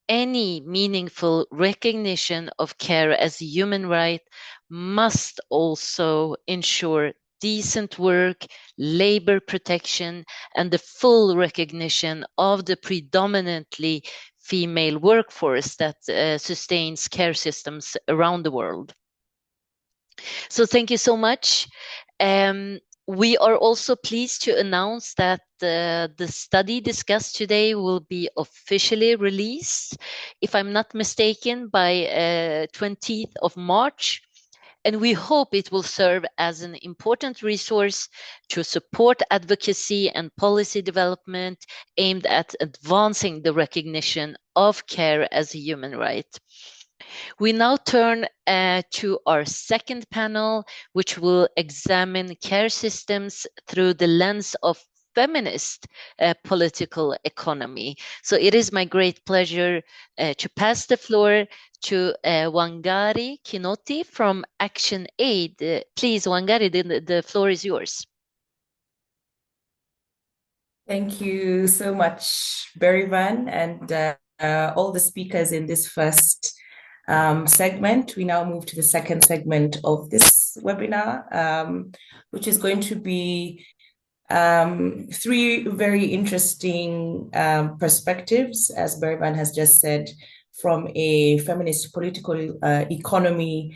A: any meaningful recognition of care as a human right must also ensure decent work, labor protection, and the full recognition of the predominantly female workforce that sustains care systems around the world. So thank you so much. We are also pleased to announce that the study discussed today will be officially released, if I'm not mistaken, by 20th of March. And we hope it will serve as an important resource to support advocacy and policy development aimed at advancing the recognition of care as a human right. We now turn to our second panel, which will examine care systems through the lens of feminist political economy. So it is my great pleasure to pass the floor to Wangari Kinoti from ActionAid. Please, Wangari, the floor is yours.
E: Thank you so much, Berivan, and all the speakers in this first segment. We now move to the second segment of this webinar, which is going to be three very interesting perspectives, as Berivan has just said, from a feminist political economy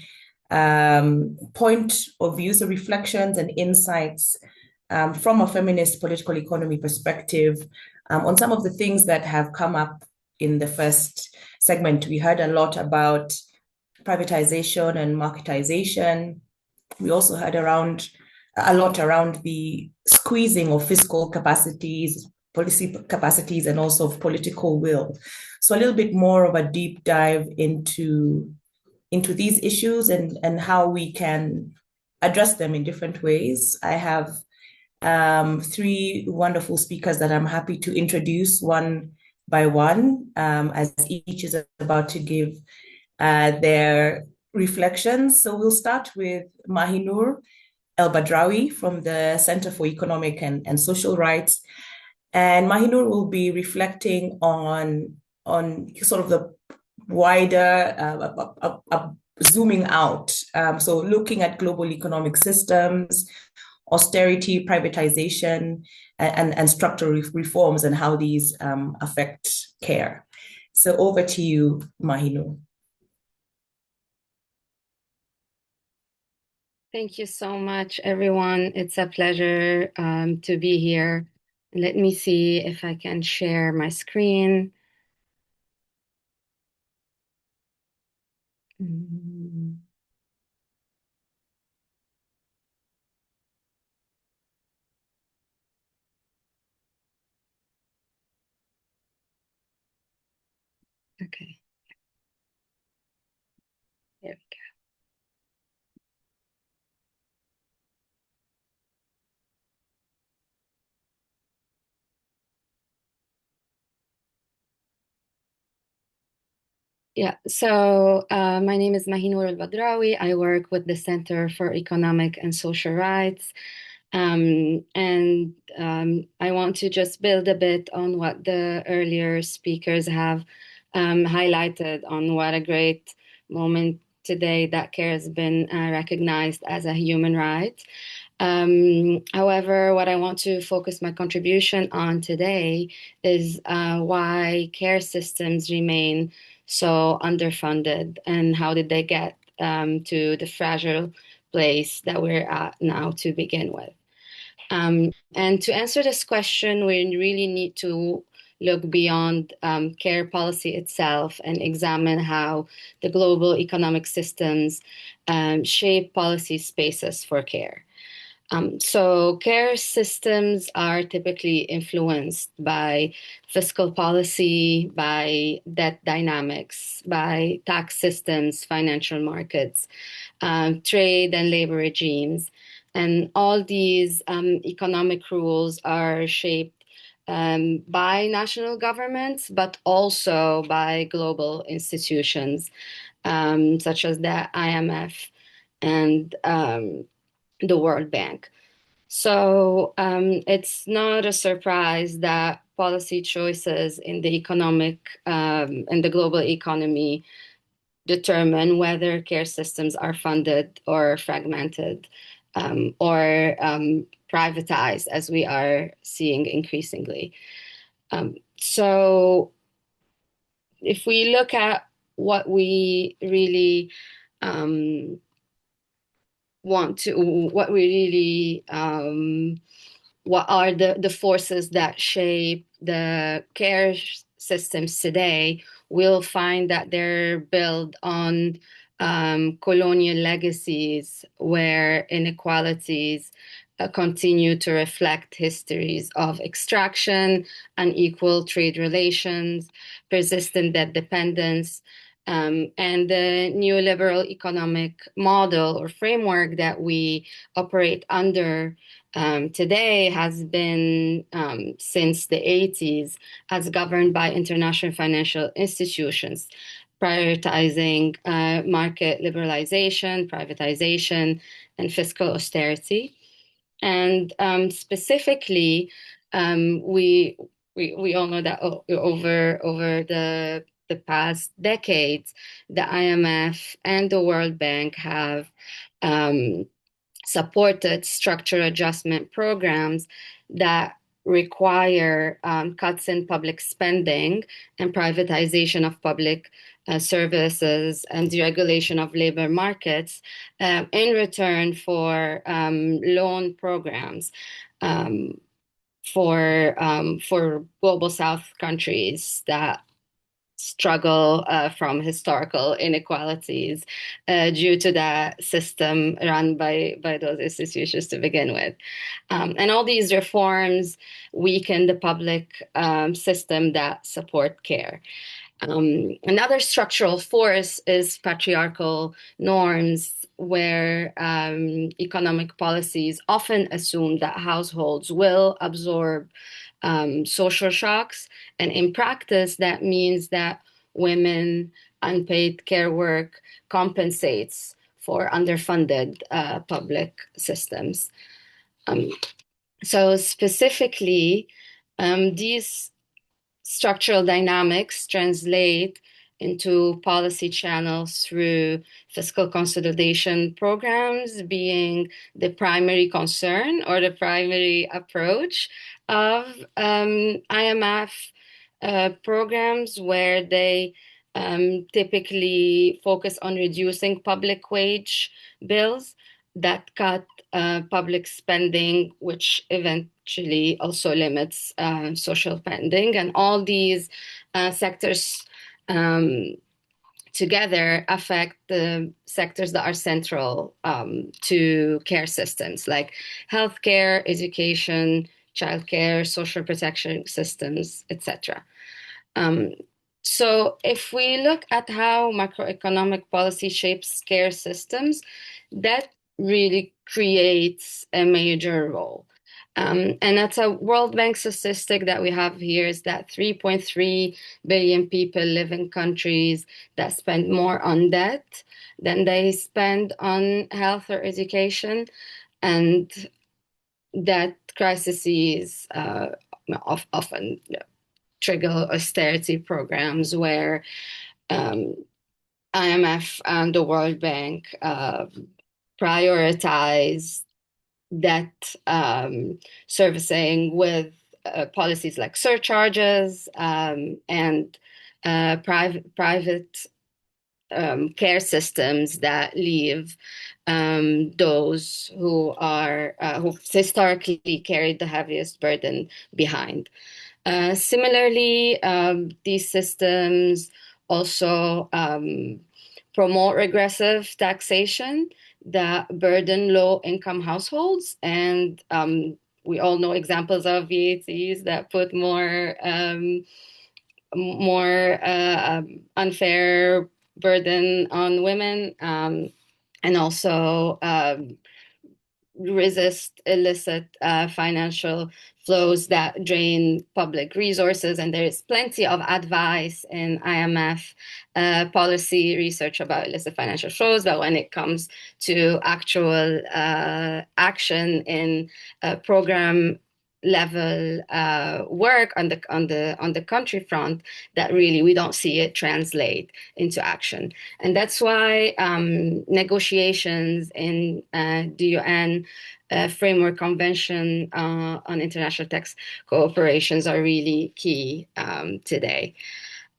E: point of view, so reflections and insights from a feminist political economy perspective on some of the things that have come up in the first segment. We heard a lot about privatization and marketization. We also heard a lot around the squeezing of fiscal capacities, policy capacities, and also of political will. So a little bit more of a deep dive into these issues and how we can address them in different ways. I have three wonderful speakers that I'm happy to introduce one by one, as each is about to give their reflections. So we'll start with Mahinur El-Badrawi from the Center for Economic and Social Rights. And Mahinur will be reflecting on sort of the wider zooming out. So looking at global economic systems, austerity, privatization, and structural reforms and how these affect care. So over to you, Mahinur.
F: Thank you so much, everyone. It's a pleasure to be here. Let me see if I can share my screen. Okay. There we go. Yeah, so my name is Mahinur El-Badrawi. I work with the Center for Economic and Social Rights. I want to just build a bit on what the earlier speakers have highlighted on what a great moment today that care has been recognized as a human right. However, what I want to focus my contribution on today is why care systems remain so underfunded and how did they get to the fragile place that we're at now to begin with. And to answer this question, we really need to look beyond care policy itself and examine how the global economic systems shape policy spaces for care. So care systems are typically influenced by fiscal policy, by debt dynamics, by tax systems, financial markets, trade and labor regimes. And all these economic rules are shaped by national governments, but also by global institutions, such as the IMF and the World Bank. So it's not a surprise that policy choices in the economic and the global economy determine whether care systems are funded or fragmented or privatized, as we are seeing increasingly. So if we look at what we really what are the forces that shape the care systems today, we'll find that they're built on colonial legacies where inequalities continue to reflect histories of extraction, unequal trade relations, persistent debt dependence, and the neoliberal economic model or framework that we operate under today has been since the 80s as governed by international financial institutions, prioritizing market liberalization, privatization, and fiscal austerity. And specifically, we all know that over the the past decades, the IMF and the World Bank have supported structural adjustment programs that require cuts in public spending and privatization of public services and deregulation of labor markets in return for loan programs for global South countries that struggle from historical inequalities due to that system run by those institutions to begin with. And all these reforms weaken the public system that support care. Another structural force is patriarchal norms, where economic policies often assume that households will absorb social shocks. And in practice, that means that women unpaid care work compensates for underfunded public systems. So specifically, these structural dynamics translate into policy channels through fiscal consolidation programs being the primary concern or the primary approach of IMF programs, where they typically focus on reducing public wage bills that cut public spending, which eventually also limits social spending. And all these sectors together affect the sectors that are central to care systems, like healthcare, education, childcare, social protection systems, etc. So if we look at how macroeconomic policy shapes care systems, that really creates a major role. And that's a World Bank statistic that we have here, is that 3.3 billion people live in countries that spend more on debt than they spend on health or education, and that crises often trigger austerity programs where IMF and the World Bank prioritize debt servicing with policies like surcharges and private care systems that leave those who historically carried the heaviest burden behind. Similarly, these systems also promote regressive taxation that burden low-income households, and we all know examples of VATs that put more unfair burden on women, and also resist illicit financial flows that drain public resources. And there is plenty of advice in IMF policy research about illicit financial flows, but when it comes to actual action in program level work on the country front, that really we don't see it translate into action. And that's why negotiations in the UN Framework Convention on International Tax Cooperations are really key today.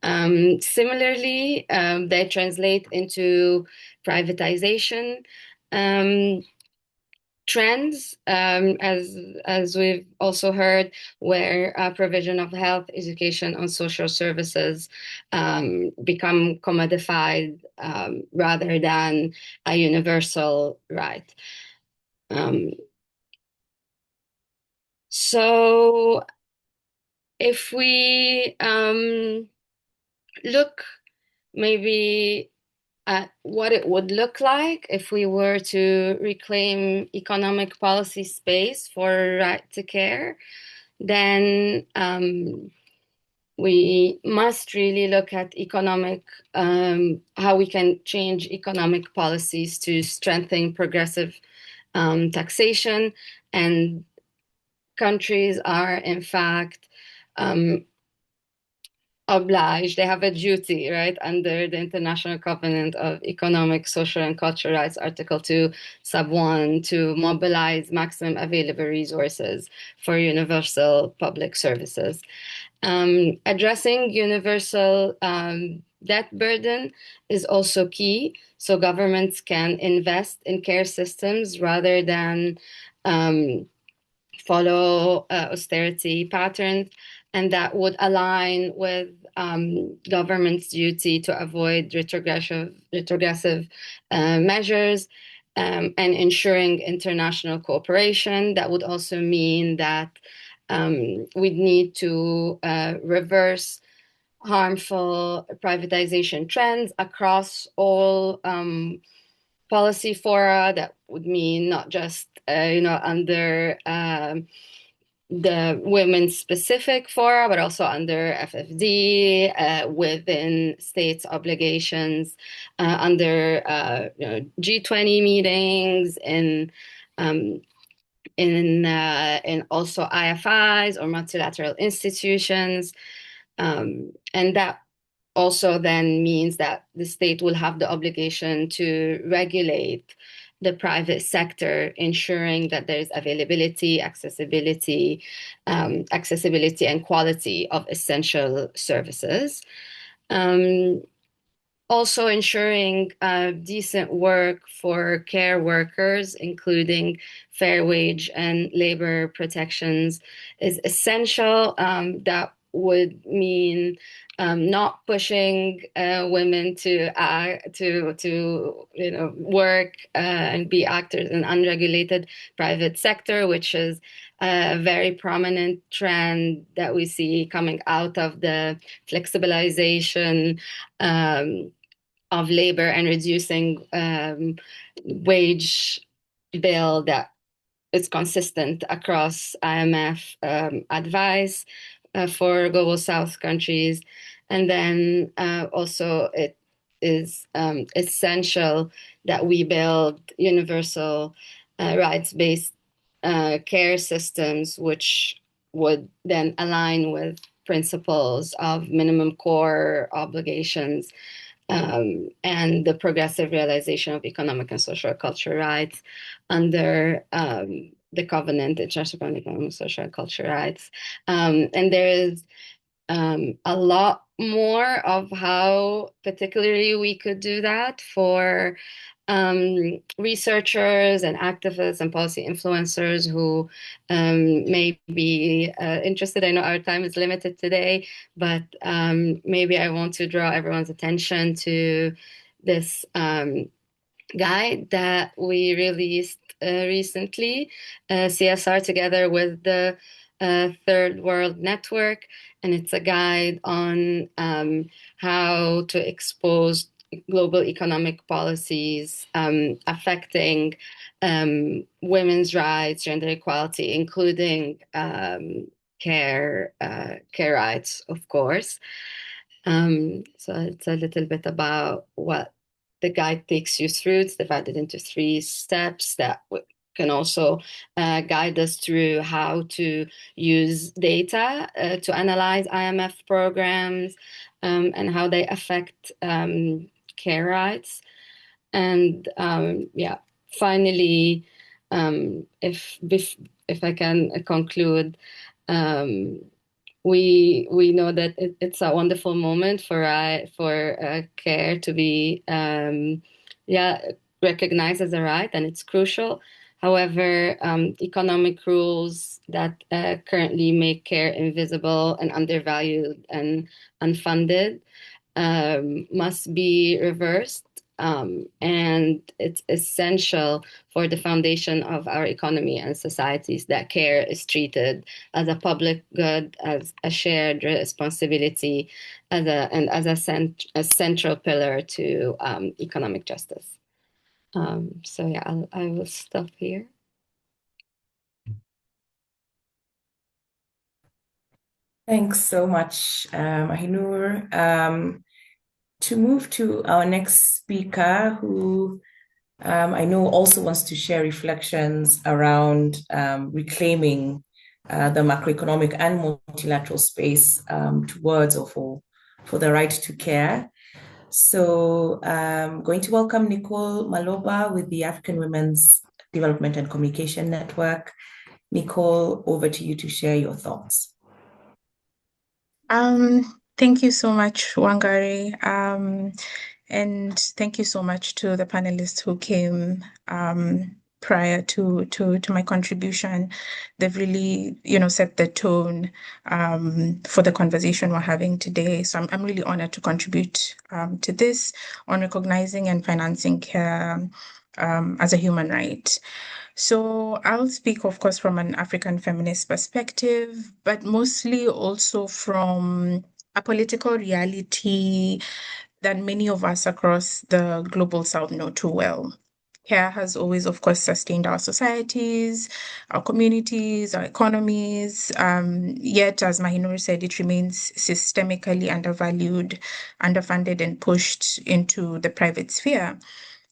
F: Similarly, they translate into privatization trends, as we've also heard, where provision of health, education, and social services become commodified rather than a universal right. So if we look maybe at what it would look like if we were to reclaim economic policy space for right to care, then we must really look at how we can change economic policies to strengthen progressive taxation. And countries are, in fact, obliged, they have a duty, right, under the International Covenant of Economic, Social, and Cultural Rights, Article 2, Sub 1, to mobilize maximum available resources for universal public services. Addressing universal debt burden is also key, so governments can invest in care systems rather than follow austerity patterns, and that would align with government's duty to avoid retrogressive measures and ensuring international cooperation. That would also mean that we'd need to reverse harmful privatization trends across all policy fora. That would mean not just under the women's specific fora, but also under FFD, within states' obligations, under G20 meetings, in also IFIs or multilateral institutions, and that also then means that the state will have the obligation to regulate the private sector, ensuring that there is availability, accessibility, and quality of essential services. Also ensuring decent work for care workers, including fair wage and labor protections, is essential. That would mean not pushing women to work and be actors in unregulated private sector, which is a very prominent trend that we see coming out of the flexibilization of labor and reducing wage bill that is consistent across IMF advice for Global South countries. And then also it is essential that we build universal rights-based care systems, which would then align with principles of minimum core obligations and the progressive realization of economic and social cultural rights under the Covenant, International Covenant on Economic, Social, and Cultural Rights. And there is a lot more of how particularly we could do that for researchers and activists and policy influencers who may be interested. I know our time is limited today, but maybe I want to draw everyone's attention to this guide that we released recently, CSR, together with the Third World Network, and it's a guide on how to expose global economic policies affecting women's rights, gender equality, including care rights, of course. So it's a little bit about what the guide takes you through. It's divided into 3 steps that can also guide us through how to use data to analyze IMF programs and how they affect care rights. And finally, if I can conclude, we know that it's a wonderful moment for care to be recognized as a right, and it's crucial. However, economic rules that currently make care invisible and undervalued and unfunded must be reversed. And it's essential for the foundation of our economy and societies that care is treated as a public good, as a shared responsibility, as a central pillar to economic justice. So yeah, I will stop here.
E: Thanks so much, Mahinur. To move to our next speaker, who I know also wants to share reflections around reclaiming the macroeconomic and multilateral space towards or for for the right to care. So I'm going to welcome Nicole Maloba with the African Women's Development and Communication Network. Nicole, over to you to share your thoughts.
G: Thank you so much, Wangari. And thank you so much to the panelists who came prior to my contribution. They've really, set the tone for the conversation we're having today. So I'm really honored to contribute to this on recognizing and financing care as a human right. So I'll speak, of course, from an African feminist perspective, but mostly also from a political reality that many of us across the global south know too well. Care has always, of course, sustained our societies, our communities, our economies. Yet, as Mahinur said, it remains systemically undervalued, underfunded, and pushed into the private sphere,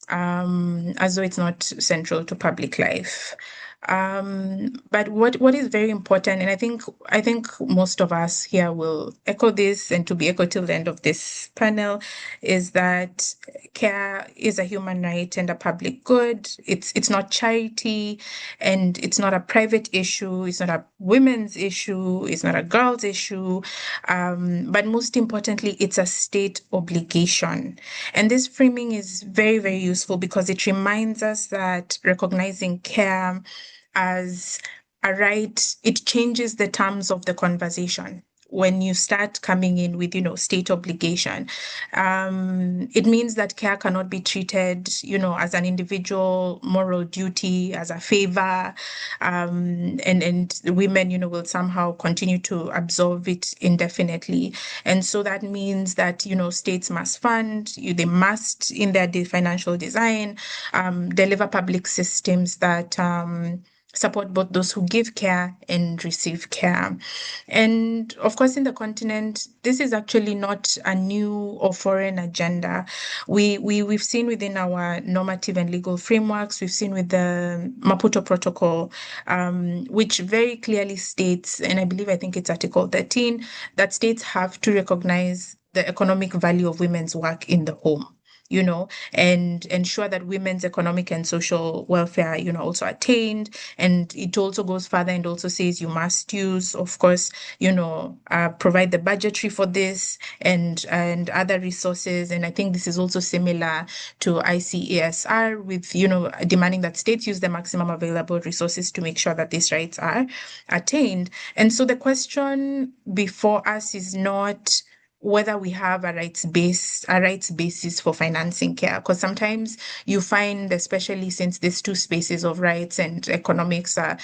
G: as though it's not central to public life. But what is very important, and I think most of us here will echo this, and to be echoed till the end of this panel, is that care is a human right and a public good. It's not charity, and it's not a private issue. It's not a women's issue. It's not a girl's issue. But most importantly, it's a state obligation. And this framing is very, very useful because it reminds us that recognizing care as a right, it changes the terms of the conversation. When you start coming in with, state obligation, it means that care cannot be treated, as an individual moral duty, as a favor, and women, will somehow continue to absorb it indefinitely. And so that means that, states must fund, they must, in their financial design, deliver public systems that support both those who give care and receive care. And of course, in the continent, this is actually not a new or foreign agenda. We've seen within our normative and legal frameworks, we've seen with the Maputo Protocol, which very clearly states, and I think it's Article 13, that states have to recognize the economic value of women's work in the home, and ensure that women's economic and social welfare, also attained. And it also goes further and also says you must use, of course, provide the budgetary for this and other resources. And I think this is also similar to ICESR with, demanding that states use the maximum available resources to make sure that these rights are attained. And so the question before us is not whether we have a rights basis for financing care, because sometimes you find, especially since these two spaces of rights and economics are,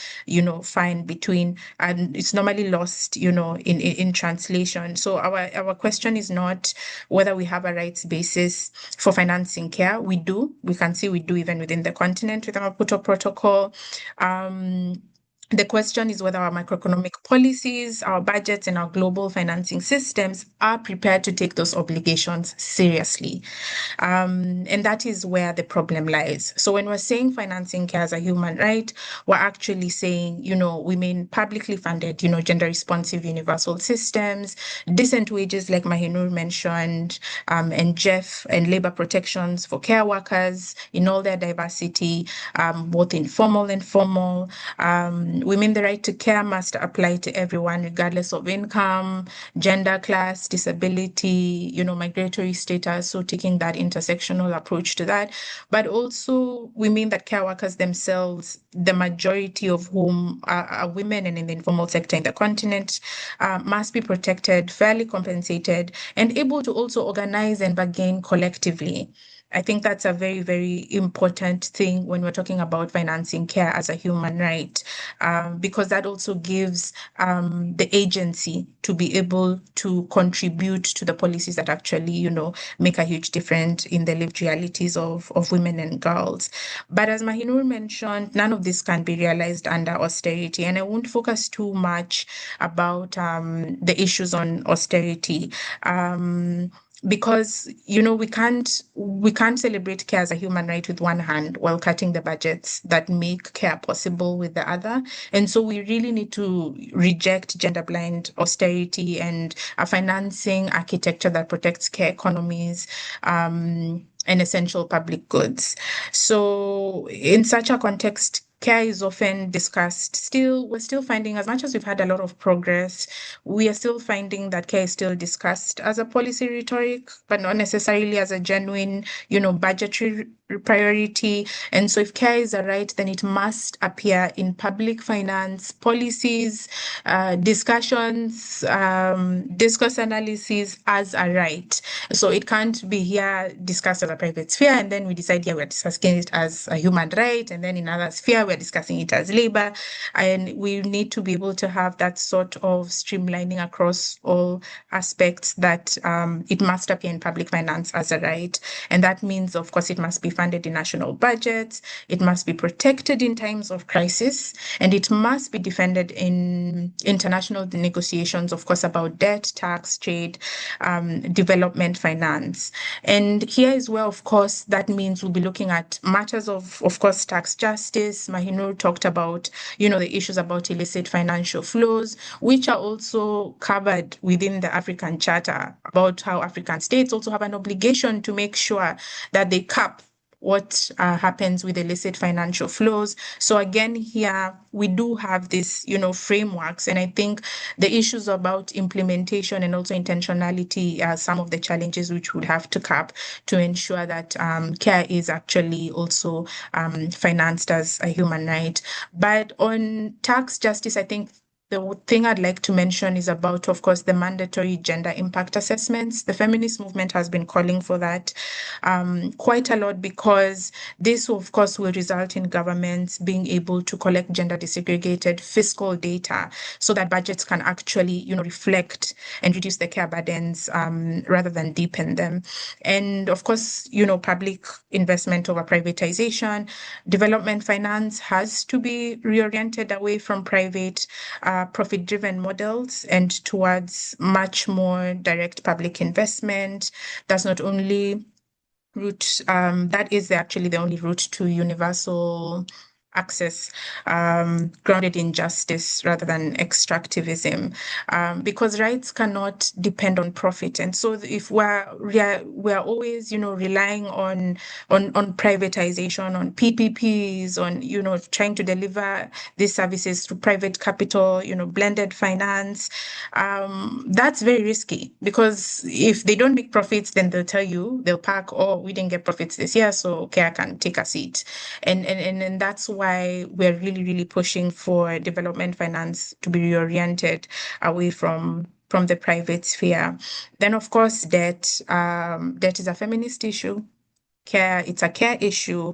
G: fine between, and it's normally lost, in translation. So our question is not whether we have a rights basis for financing care. We do. We can see we do even within the continent with the Maputo Protocol. The question is whether our macroeconomic policies, our budgets, and our global financing systems are prepared to take those obligations seriously. And that is where the problem lies. So when we're saying financing care as a human right, we're actually saying, we mean publicly funded, gender-responsive universal systems, decent wages like Mahinur mentioned, and Jeff, and labor protections for care workers in all their diversity, both informal and formal. We mean the right to care must apply to everyone, regardless of income, gender, class, disability, migratory status. So taking that intersectional approach to that. But also, we mean that care workers themselves, the majority of whom are women and in the informal sector in the continent, must be protected, fairly compensated, and able to also organize and bargain collectively. I think that's a very, very important thing when we're talking about financing care as a human right, because that also gives the agency to be able to contribute to the policies that actually, make a huge difference in the lived realities of women and girls. But as Mahinur mentioned, none of this can be realized under austerity. And I won't focus too much about the issues on austerity. because we can't celebrate care as a human right with one hand while cutting the budgets that make care possible with the other. And so we really need to reject gender blind austerity and a financing architecture that protects care economies and essential public goods. So in such a context, care is often discussed. We're still finding, as much as we've had a lot of progress, we are still finding that care is still discussed as a policy rhetoric, but not necessarily as a genuine, budgetary priority. And so if care is a right, then it must appear in public finance policies, discussions, discourse analysis as a right. So it can't be here discussed as a private sphere, and then we decide here we're discussing it as a human right, and then in another sphere we're discussing it as labor. And we need to be able to have that sort of streamlining across all aspects, that it must appear in public finance as a right. And that means, of course, it must be funded in national budgets, it must be protected in times of crisis, and it must be defended in international negotiations, of course, about debt, tax, trade, development finance. And here is where, of course, that means we'll be looking at matters of course, tax justice. Mahinur talked about, the issues about illicit financial flows, which are also covered within the African Charter, about how African states also have an obligation to make sure that they cap what happens with illicit financial flows. So again, here we do have this, frameworks, and I think the issues about implementation and also intentionality are some of the challenges which would have to cap to ensure that care is actually also financed as a human right. But on tax justice, I think the thing I'd like to mention is about, of course, the mandatory gender impact assessments. The feminist movement has been calling for that quite a lot, because this, of course, will result in governments being able to collect gender desegregated fiscal data so that budgets can actually, reflect and reduce the care burdens rather than deepen them. And of course, public investment over privatization, development finance has to be reoriented away from private profit-driven models and towards much more direct public investment. That's not only that is actually the only route to universal access grounded in justice rather than extractivism, because rights cannot depend on profit. And so if we're always relying on privatization, on PPPs, on trying to deliver these services to private capital, blended finance, that's very risky, because if they don't make profits, then they'll pack, oh, we didn't get profits this year, so care can take a seat. And that's why we're really, really pushing for development finance to be reoriented away from the private sphere. Then, of course, debt is a feminist issue. Care, it's a care issue.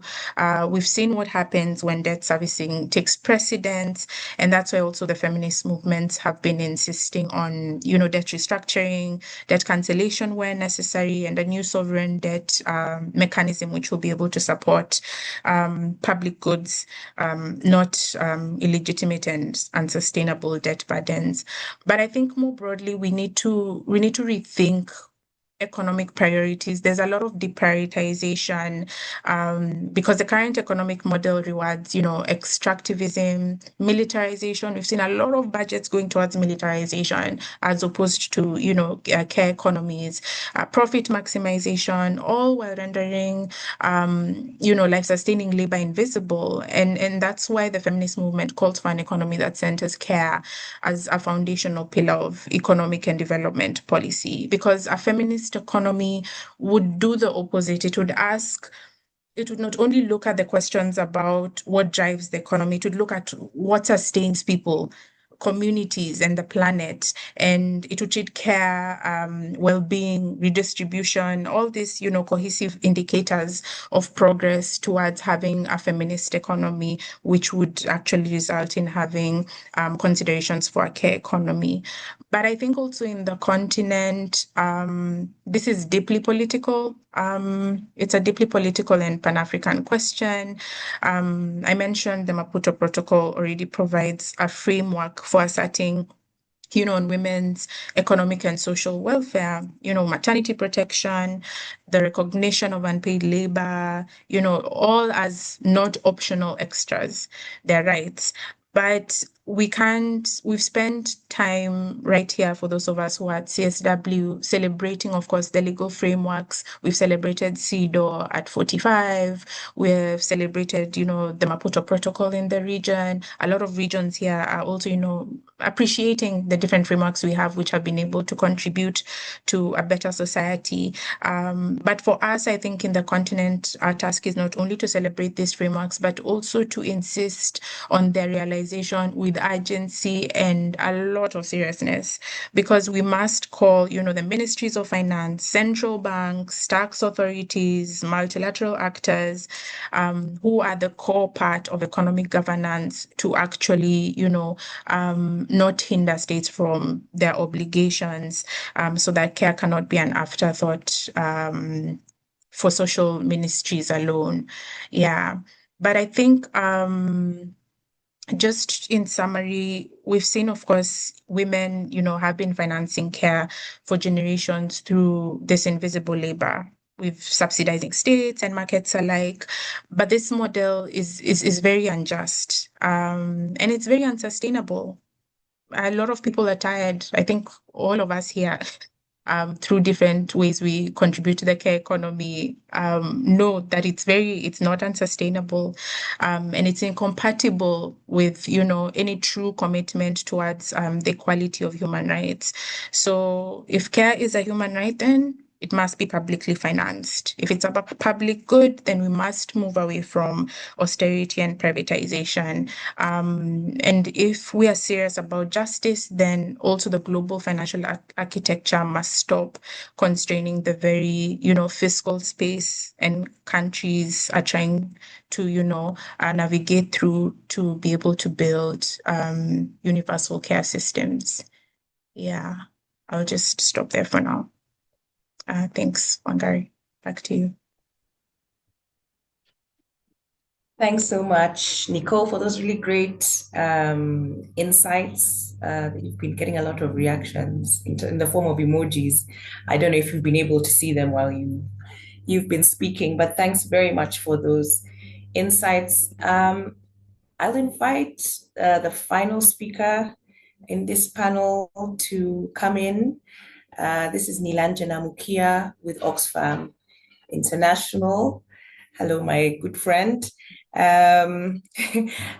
G: We've seen what happens when debt servicing takes precedence, and that's why also the feminist movements have been insisting on, debt restructuring, debt cancellation where necessary, and a new sovereign debt mechanism which will be able to support public goods, not illegitimate and unsustainable debt burdens. But I think more broadly, we need to rethink economic priorities. There's a lot of deprioritization because the current economic model rewards, extractivism, militarization. We've seen a lot of budgets going towards militarization as opposed to, care economies, profit maximization, all while rendering, life-sustaining labor invisible. And that's why the feminist movement calls for an economy that centers care as a foundational pillar of economic and development policy, because a feminist economy would do the opposite. It would not only look at the questions about what drives the economy, it would look at what sustains people, communities, and the planet, and it would treat care, well-being, redistribution, all these, cohesive indicators of progress towards having a feminist economy, which would actually result in having considerations for a care economy. But I think also in the continent, this is deeply political. It's a deeply political and Pan-African question. I mentioned the Maputo Protocol already provides a framework for asserting on women's economic and social welfare, maternity protection, the recognition of unpaid labor, all as not optional extras, their rights. But we've spent time right here for those of us who are at CSW celebrating, of course, the legal frameworks. We've celebrated CEDAW at 45. We've celebrated, the Maputo Protocol in the region. A lot of regions here are also, appreciating the different frameworks we have, which have been able to contribute to a better society. But for us, I think in the continent, our task is not only to celebrate these frameworks, but also to insist on their realization with urgency and a lot of seriousness, because we must call, the ministries of finance, central banks, tax authorities, multilateral actors, who are the core part of economic governance, to actually, not hinder states from their obligations, so that care cannot be an afterthought for social ministries alone. Yeah. But I think just in summary, we've seen, of course, women, have been financing care for generations through this invisible labor. We've subsidizing states and markets alike, but this model is very unjust, and it's very unsustainable. A lot of people are tired. I think all of us here, through different ways we contribute to the care economy, know that it's not unsustainable, and it's incompatible with, any true commitment towards the equality of human rights. So if care is a human right, then it must be publicly financed. If it's about public good, then we must move away from austerity and privatization. And if we are serious about justice, then also the global financial architecture must stop constraining the very, fiscal space and countries are trying to, navigate through to be able to build universal care systems. Yeah, I'll just stop there for now. Thanks, Wangari. Back to you.
E: Thanks so much, Nicole, for those really great insights. You've been getting a lot of reactions in the form of emojis. I don't know if you've been able to see them while you've been speaking, but thanks very much for those insights. I'll invite the final speaker in this panel to come in. This is Nilanjana Mukia with OXFAM International. Hello, my good friend. I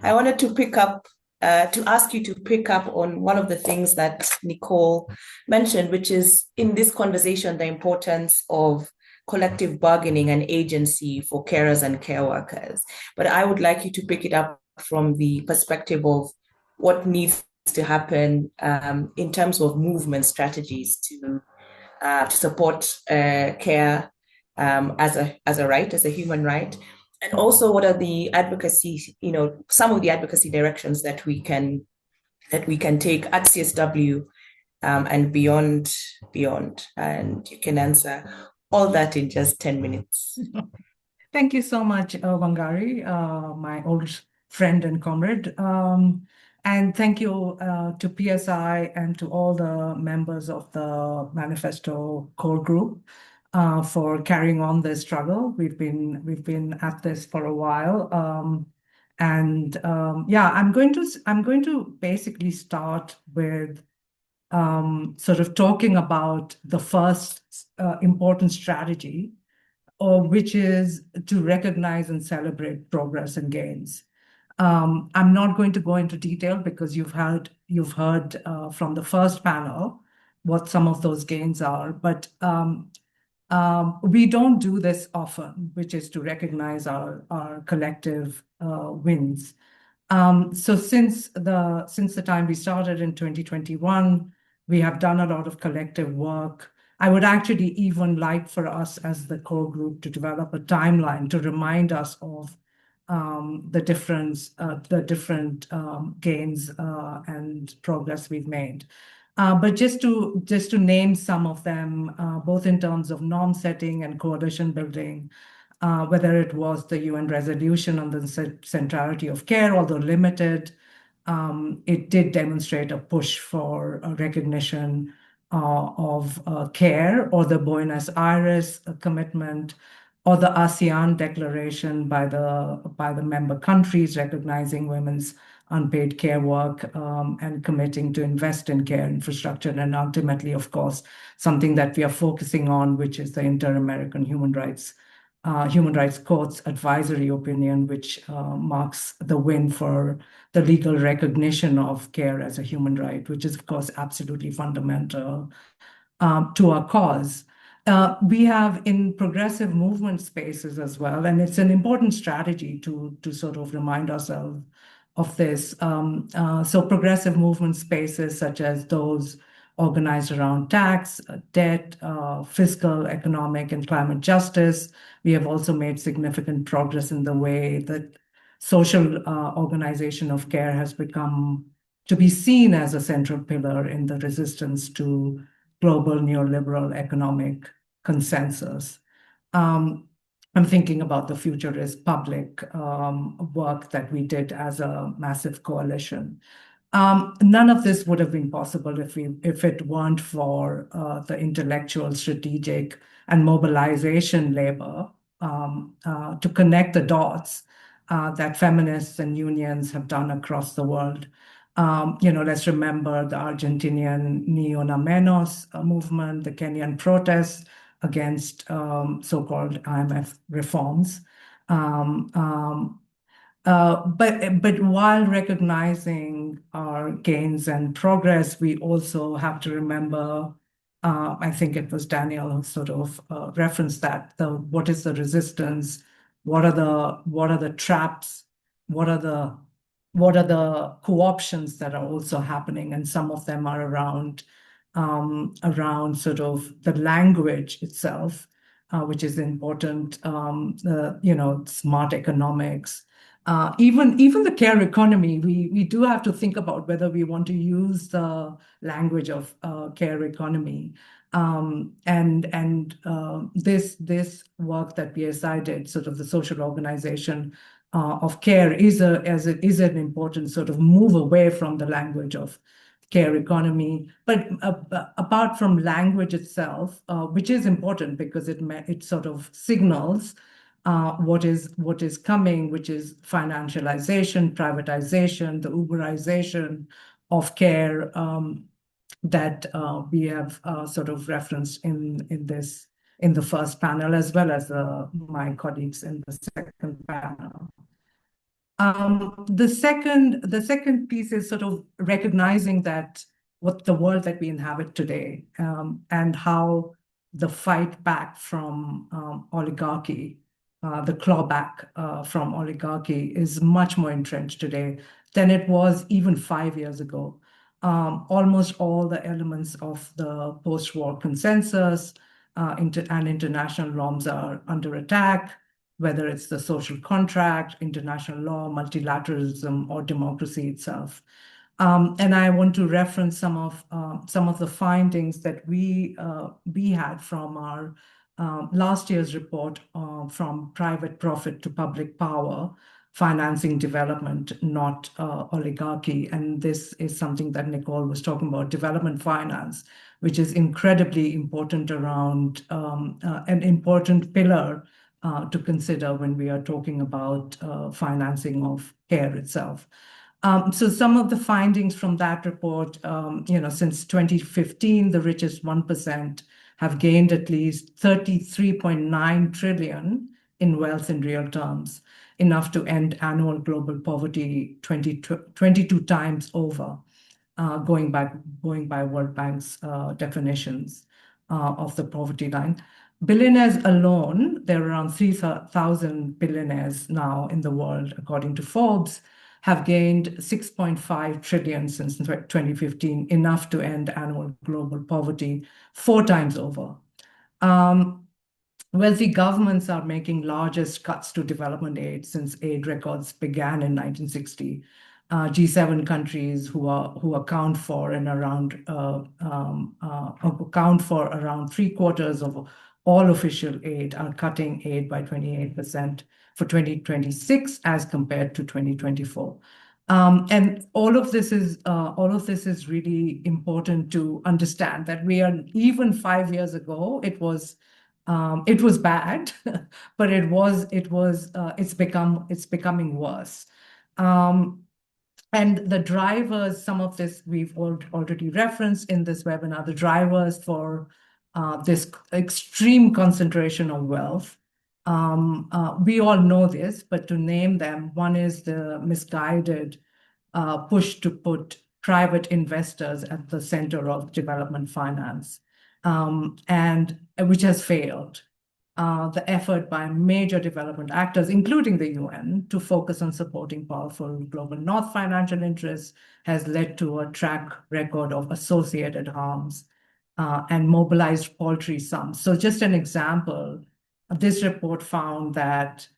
E: wanted to ask you to pick up on one of the things that Nicole mentioned, which is in this conversation, the importance of collective bargaining and agency for carers and care workers. But I would like you to pick it up from the perspective of what needs to happen in terms of movement strategies to support care as a right, as a human right, and also what are the advocacy, some of the advocacy directions that we can take at CSW and beyond. And you can answer all that in just 10 minutes.
H: Thank you so much, Wangari, my old friend and comrade. And thank you to PSI and to all the members of the Manifesto core group for carrying on this struggle. We've been at this for a while. I'm going to basically start with sort of talking about the first important strategy, which is to recognize and celebrate progress and gains. I'm not going to go into detail because you've heard from the first panel what some of those gains are, but we don't do this often, which is to recognize our collective wins. So since the time we started in 2021, we have done a lot of collective work. I would actually even like for us as the core group to develop a timeline to remind us of the different gains and progress we've made. But just to name some of them, both in terms of norm setting and coalition building, whether it was the UN resolution on the centrality of care, although limited, it did demonstrate a push for a recognition of care, or the Buenos Aires commitment, or the ASEAN declaration by the member countries recognizing women's unpaid care work and committing to invest in care infrastructure, and ultimately, of course, something that we are focusing on, which is the Inter-American Human Rights Court's advisory opinion, which marks the win for the legal recognition of care as a human right, which is, of course, absolutely fundamental to our cause. We have in progressive movement spaces as well, and it's an important strategy to sort of remind ourselves of this. So progressive movement spaces such as those organized around tax, debt, fiscal, economic, and climate justice. We have also made significant progress in the way that social organization of care has become to be seen as a central pillar in the resistance to global neoliberal economic consensus. I'm thinking about the Future is Public work that we did as a massive coalition. None of this would have been possible if it weren't for the intellectual, strategic, and mobilization labor to connect the dots that feminists and unions have done across the world. Let's remember the Argentinian Ni Una Menos movement, the Kenyan protests against so-called IMF reforms. But while recognizing our gains and progress, we also have to remember, I think it was Daniel who sort of referenced that, what is the resistance, what are the traps, what are the co-options that are also happening, and some of them are around sort of the language itself, which is important. Smart economics. Even the care economy, we do have to think about whether we want to use the language of care economy. This work that BSI did, sort of the social organization of care, is an important sort of move away from the language of care economy. But apart from language itself, which is important because it sort of signals what is coming, which is financialization, privatization, the Uberization of care that we have sort of referenced in the first panel, as well as my colleagues in the second panel. The second piece is sort of recognizing that what the world that we inhabit today, and how the fight back from oligarchy, the clawback from oligarchy, is much more entrenched today than it was even 5 years ago. Almost all the elements of the post-war consensus and international norms are under attack, whether it's the social contract, international law, multilateralism, or democracy itself. And I want to reference some of the findings that we had from our last year's report from private profit to public power, financing development, not oligarchy. And this is something that Nicole was talking about, development finance, which is incredibly important around an important pillar to consider when we are talking about financing of care itself. So some of the findings from that report, since 2015, the richest 1% have gained at least 33.9 trillion in wealth in real terms, enough to end annual global poverty 22 times over, going by World Bank's definitions of the poverty line. Billionaires alone, there are around 3,000 billionaires now in the world, according to Forbes, have gained 6.5 trillion since 2015, enough to end annual global poverty 4 times over. Wealthy governments are making largest cuts to development aid since aid records began in 1960. G7 countries who account for around 3/4 of all official aid are cutting aid by 28% for 2026 as compared to 2024. And all of this is really important to understand, that we are, even 5 years ago, it was bad, but it's becoming worse. And the drivers, some of this we've already referenced in this webinar, the drivers for this extreme concentration of wealth. We all know this, but to name them, one is the misguided push to put private investors at the center of development finance, and which has failed. The effort by major development actors, including the UN, to focus on supporting powerful global North financial interests has led to a track record of associated harms and mobilized paltry sums. So just an example, this report found that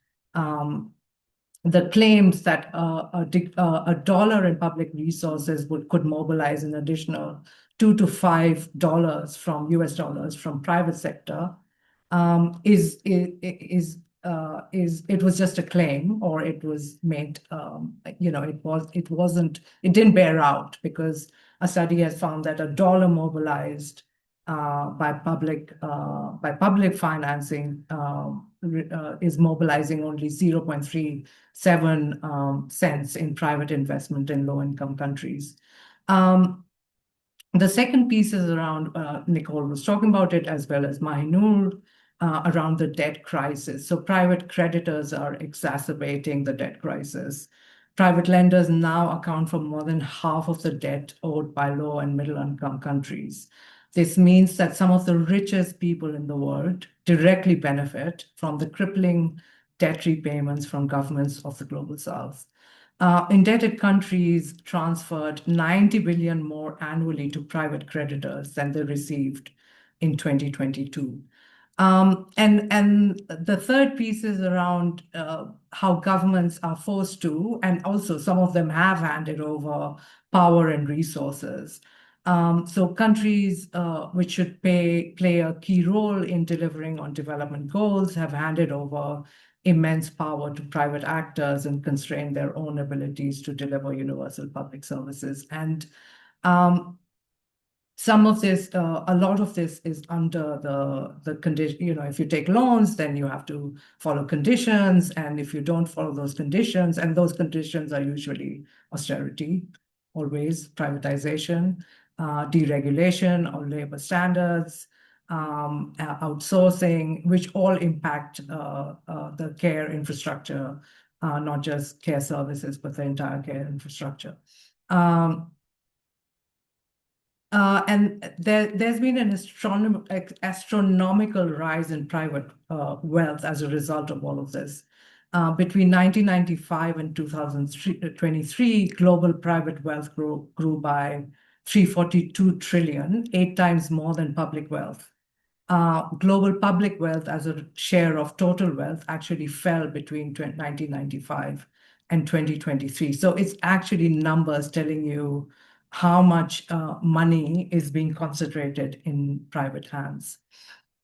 H: the claims that a dollar in public resources could mobilize an additional $2 to $5 from US dollars from private sector it was just a claim, or it was made, it didn't bear out, because a study has found that a dollar mobilized by public financing is mobilizing only 0.37 cents in private investment in low-income countries. The second piece is around, Nicole was talking about it, as well as Mahinur, around the debt crisis. So private creditors are exacerbating the debt crisis. Private lenders now account for more than half of the debt owed by low and middle income countries. This means that some of the richest people in the world directly benefit from the crippling debt repayments from governments of the global south. Indebted countries transferred 90 billion more annually to private creditors than they received in 2022. And the third piece is around how governments are forced to, and also some of them have handed over power and resources. So countries which should play a key role in delivering on development goals have handed over immense power to private actors and constrain their own abilities to deliver universal public services. And some of this, a lot of this is under the condition, if you take loans, then you have to follow conditions. And if you don't follow those conditions, and those conditions are usually austerity, always privatization, deregulation of labor standards, outsourcing, which all impact the care infrastructure, not just care services, but the entire care infrastructure. And there's been an astronomical rise in private wealth as a result of all of this. Between 1995 and 2023, global private wealth grew by 342 trillion, 8 times more than public wealth. Global public wealth as a share of total wealth actually fell between 1995 and 2023. So it's actually numbers telling you how much money is being concentrated in private hands,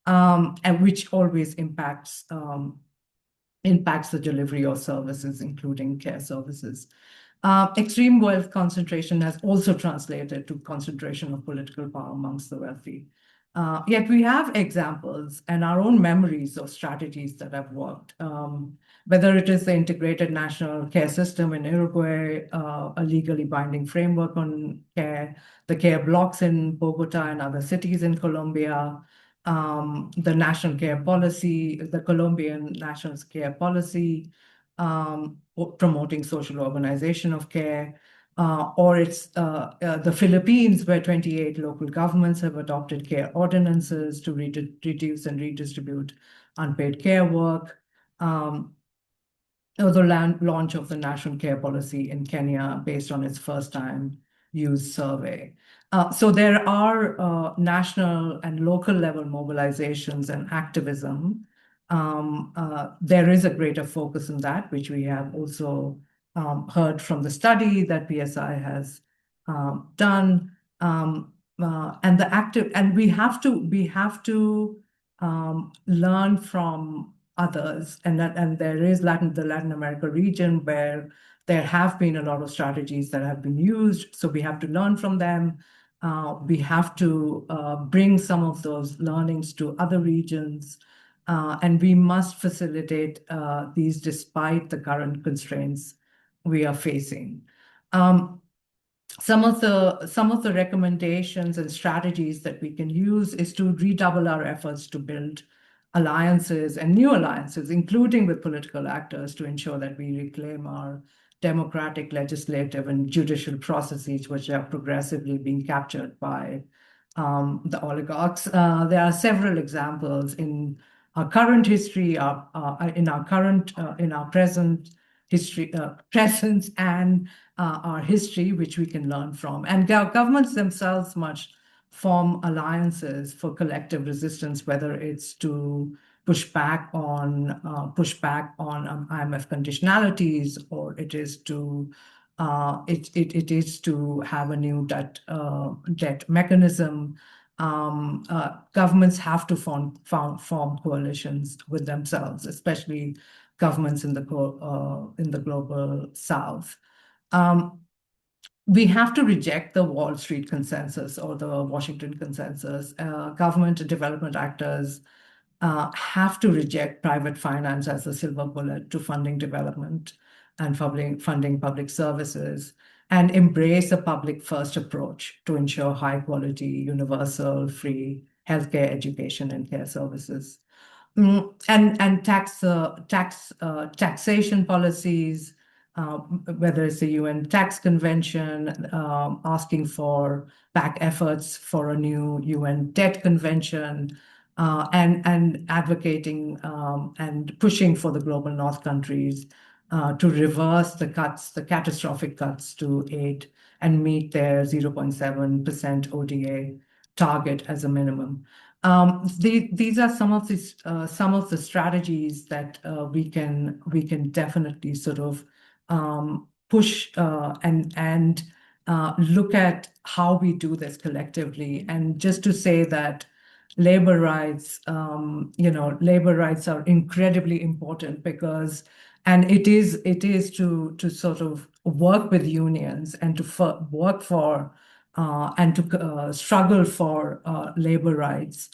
H: and which always impacts the delivery of services, including care services. Extreme wealth concentration has also translated to concentration of political power amongst the wealthy. Yet we have examples and our own memories of strategies that have worked, whether it is the integrated national care system in Uruguay, a legally binding framework on care, the care blocks in Bogota and other cities in Colombia, the national care policy, the Colombian national care policy, promoting social organization of care, or it's the Philippines, where 28 local governments have adopted care ordinances to reduce and redistribute unpaid care work, or the launch of the national care policy in Kenya based on its first-time use survey. So there are national and local level mobilizations and activism. There is a greater focus on that, which we have also heard from the study that PSI has done. And we have to learn from others, and there is the Latin America region, where There have been a lot of strategies that have been used, so we have to learn from them. We have to bring some of those learnings to other regions, and we must facilitate these despite the current constraints we are facing. Some of the recommendations and strategies that we can use is to redouble our efforts to build alliances and new alliances, including with political actors, to ensure that we reclaim our democratic, legislative, and judicial processes, which are progressively being captured by the oligarchs. There are several examples in our current history, in our present history, presence, and our history, which we can learn from. And governments themselves must form alliances for collective resistance, whether it's to push back on IMF conditionalities, or it is to have a new debt mechanism. Governments have to form coalitions with themselves, especially governments in the global South. We have to reject the Wall Street consensus or the Washington consensus. Government and development actors have to reject private finance as a silver bullet to funding development and funding public services, and embrace a public-first approach to ensure high-quality, universal, free healthcare, education, and care services. And taxation policies, whether it's the UN Tax Convention, asking for back efforts for a new UN debt convention, and advocating and pushing for the global North countries to reverse the catastrophic cuts to aid and meet their 0.7% ODA target as a minimum. These are some of the strategies that we can definitely sort of push and look at how we do this collectively. And just to say that labor rights, labor rights are incredibly important because, and it is to sort of work with unions and to work for and to struggle for labor rights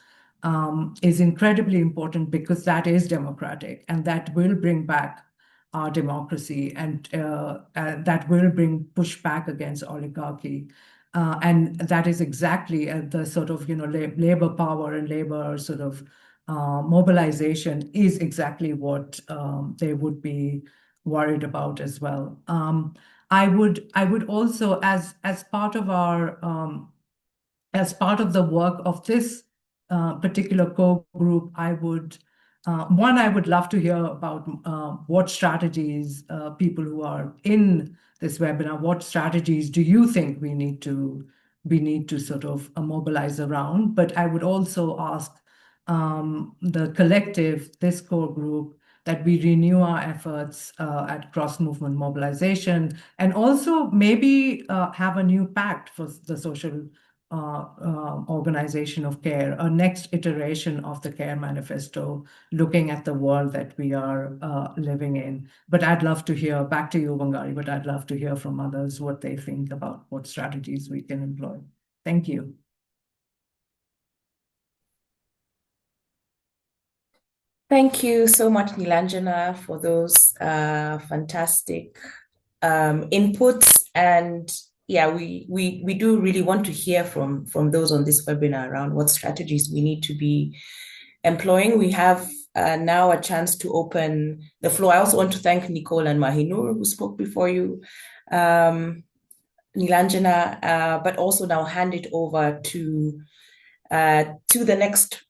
H: is incredibly important, because that is democratic and that will bring back our democracy, and that will bring pushback against oligarchy. And that is exactly the sort of, labor power and labor sort of mobilization is exactly what they would be worried about as well. I would also, as part of our as part of the work of this particular core group, I would love to hear about what strategies people who are in this webinar, what strategies do you think we need to sort of mobilize around? But I would also ask the collective, this core group, that we renew our efforts at cross-movement mobilization, and also maybe have a new pact for the social organization of care, a next iteration of the Care Manifesto, looking at the world that we are living in. But I'd love to hear, back to you, Wangari, but I'd love to hear from others what they think about what strategies we can employ. Thank you.
E: Thank you so much, Nilanjana, for those fantastic inputs. And yeah, we do really want to hear from those on this webinar around what strategies we need to be employing. We have now a chance to open the floor. I also want to thank Nicole and Mahinur, who spoke before you, Nilanjana, but also now hand it over to the next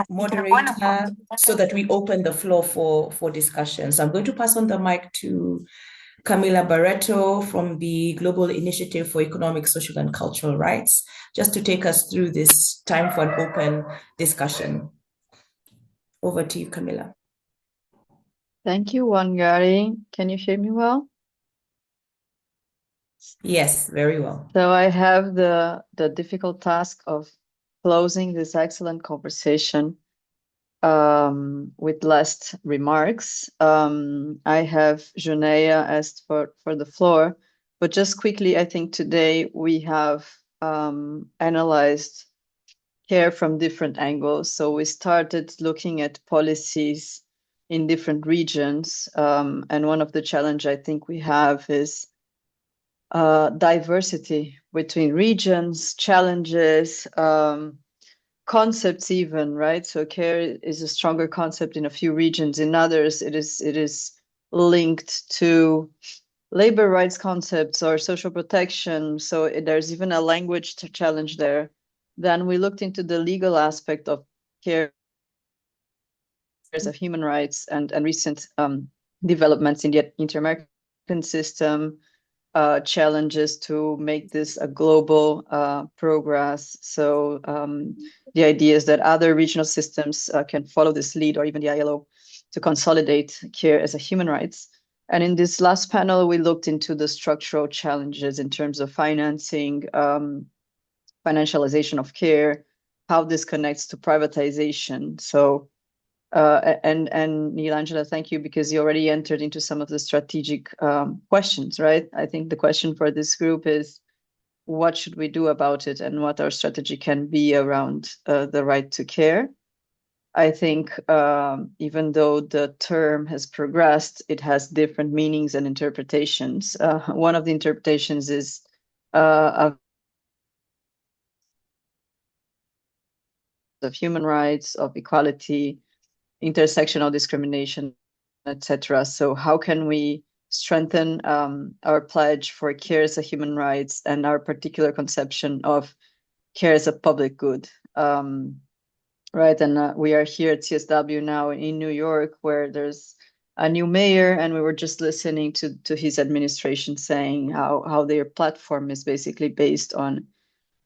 E: moderator, so that we open the floor for discussion. So I'm going to pass on the mic to Camila Barreto from the Global Initiative for Economic, Social, and Cultural Rights, just to take us through this time for an open discussion. Over to you, Camila.
I: Thank you, Wangari. Can you hear me well?
E: Yes, very well.
I: So I have the difficult task of closing this excellent conversation with last remarks. I have Juneia asked for the floor, but just quickly, I think today we have analyzed care from different angles. So we started looking at policies in different regions, and one of the challenge I think we have is diversity between regions, challenges, concepts even, right? So care is a stronger concept in a few regions. In others, it is linked to labor rights concepts or social protection. So there's even a language challenge there. Then we looked into the legal aspect of care of human rights and recent developments in the inter-American system, challenges to make this a global progress. So the idea is that other regional systems can follow this lead, or even the ILO, to consolidate care as a human rights. And in this last panel, we looked into the structural challenges in terms of financing, financialization of care, how this connects to privatization. So, and Nilangela, thank you, because you already entered into some of the strategic questions, right? I think the question for this group is, what should we do about it, and what our strategy can be around the right to care? I think even though the term has progressed, it has different meanings and interpretations. One of the interpretations is of human rights, of equality, intersectional discrimination, etc. So how can we strengthen our pledge for care as a human rights and our particular conception of care as a public good? Right, and we are here at CSW now in New York, where there's a new mayor, and we were just listening to his administration saying how their platform is basically based on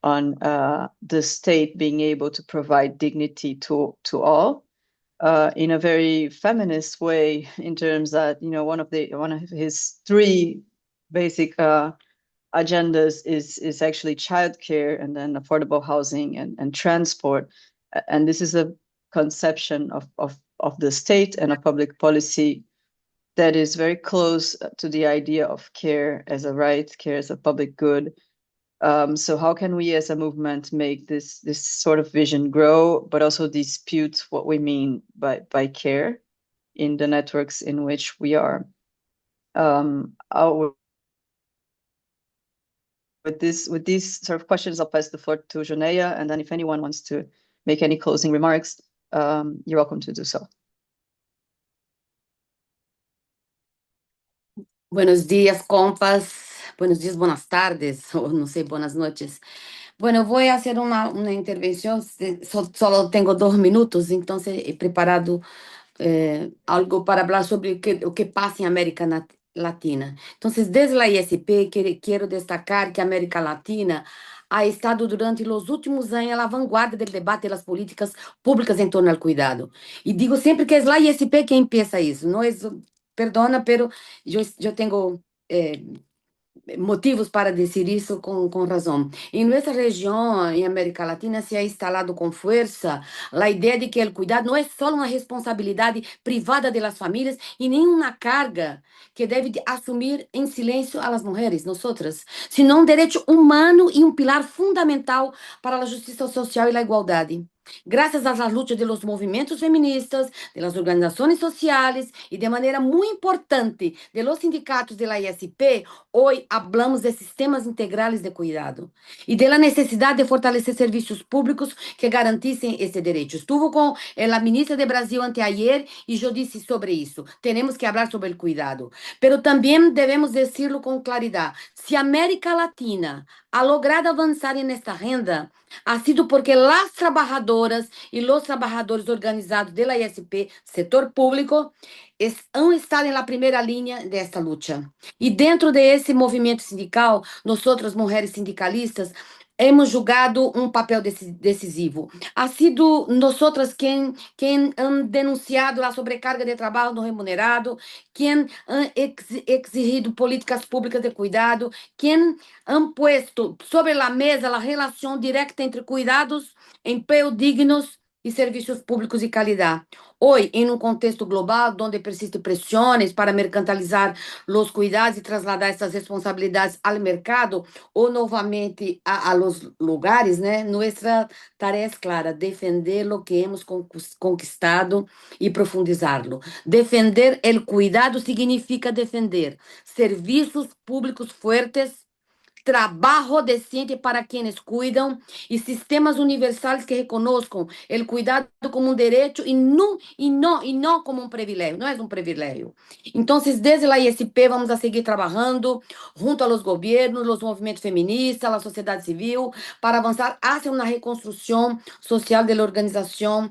I: the state being able to provide dignity to all, in a very feminist way, in terms that, you know, one of his three basic agendas is actually childcare, and then affordable housing and transport. And this is a conception of the state and a public policy that is very close to the idea of care as a right, care as a public good. So how can we as a movement make this sort of vision grow, but also dispute what we mean by care in the networks in which we are? With these sort of questions, I'll pass the floor to Juneia, and then if anyone wants to make any closing remarks, you're welcome to do so.
J: Buenos días, compas. Buenos días, buenas tardes, o no sé, buenas noches. Bueno, voy a hacer una intervención, solo tengo 2 minutos, entonces he preparado algo para hablar sobre o que pasa en América Latina. Entonces, desde la ISP, quiero destacar que a América Latina ha estado durante los últimos años a la vanguardia del debate de las políticas públicas en torno al cuidado. Y digo siempre que es la ISP quien empieza eso, no es, perdona, pero yo tengo motivos para decir isso com razão. Em nossa região, em América Latina, se ha instalado com força a ideia de que o cuidado não é só uma responsabilidade privada das famílias e nem uma carga que deve assumir em silêncio as mulheres, nós, senão um direito humano e um pilar fundamental para a justiça social e a igualdade. Graças às lutas dos movimentos feministas, das organizações sociais e de maneira muito importante dos sindicatos da ISP, hoje falamos de sistemas integrales de cuidado e da necessidade de fortalecer serviços públicos que garantissem esse direito. Estuve com a ministra de Brasil anteayer e eu disse sobre isso. Temos que falar sobre o cuidado, mas também devemos decirlo com claridade. Se a América Latina ha logrado avançar nesta renda, ha sido porque as trabalhadoras e os trabalhadores organizados da ISP, setor público, han estado na primeira linha desta luta. E dentro desse movimento sindical, nós, mulheres sindicalistas, hemos jogado um papel decisivo. Ha sido nós quem han denunciado a sobrecarga de trabalho não remunerado, quem han exigido políticas públicas de cuidado, quem han puesto sobre a mesa a relação direta entre cuidados, emprego dignos e serviços públicos de qualidade. Hoje, em um contexto global, onde persistem pressões para mercantilizar os cuidados e trasladar essas responsabilidades ao mercado ou novamente a los lugares, né? Nossa tarefa é clara: defender o que hemos conquistado e profundizá-lo. Defender o cuidado significa defender serviços públicos fortes, trabalho decente para quienes cuidam e sistemas universais que reconozcam o cuidado como um direito e não como um privilégio. Não é um privilégio. Então, desde a ISP, vamos a seguir trabalhando junto a los governos, los movimentos feministas, a sociedade civil, para avançar hacia uma reconstrução social da organização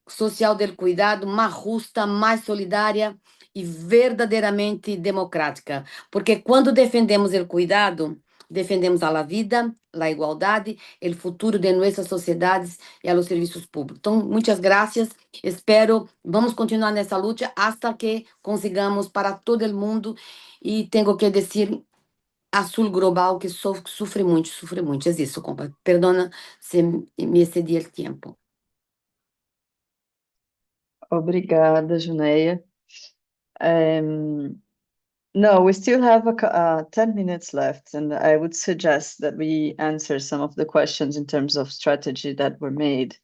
J: social do cuidado mais justa, mais solidária e verdadeiramente democrática. Porque quando defendemos o cuidado, defendemos a vida, a igualdade, o futuro de nossas sociedades e os serviços públicos. Então, muitas graças. Espero, vamos continuar nessa luta hasta que consigamos para todo o mundo. E tenho que dizer a Sul Global que sofre muito, sofre muito. É isso, compa. Perdona se me excedi o tempo.
I: Obrigada, Juneia. No, we still have 10 minutes left, and I would suggest that we answer some of the questions in terms of strategy that were made.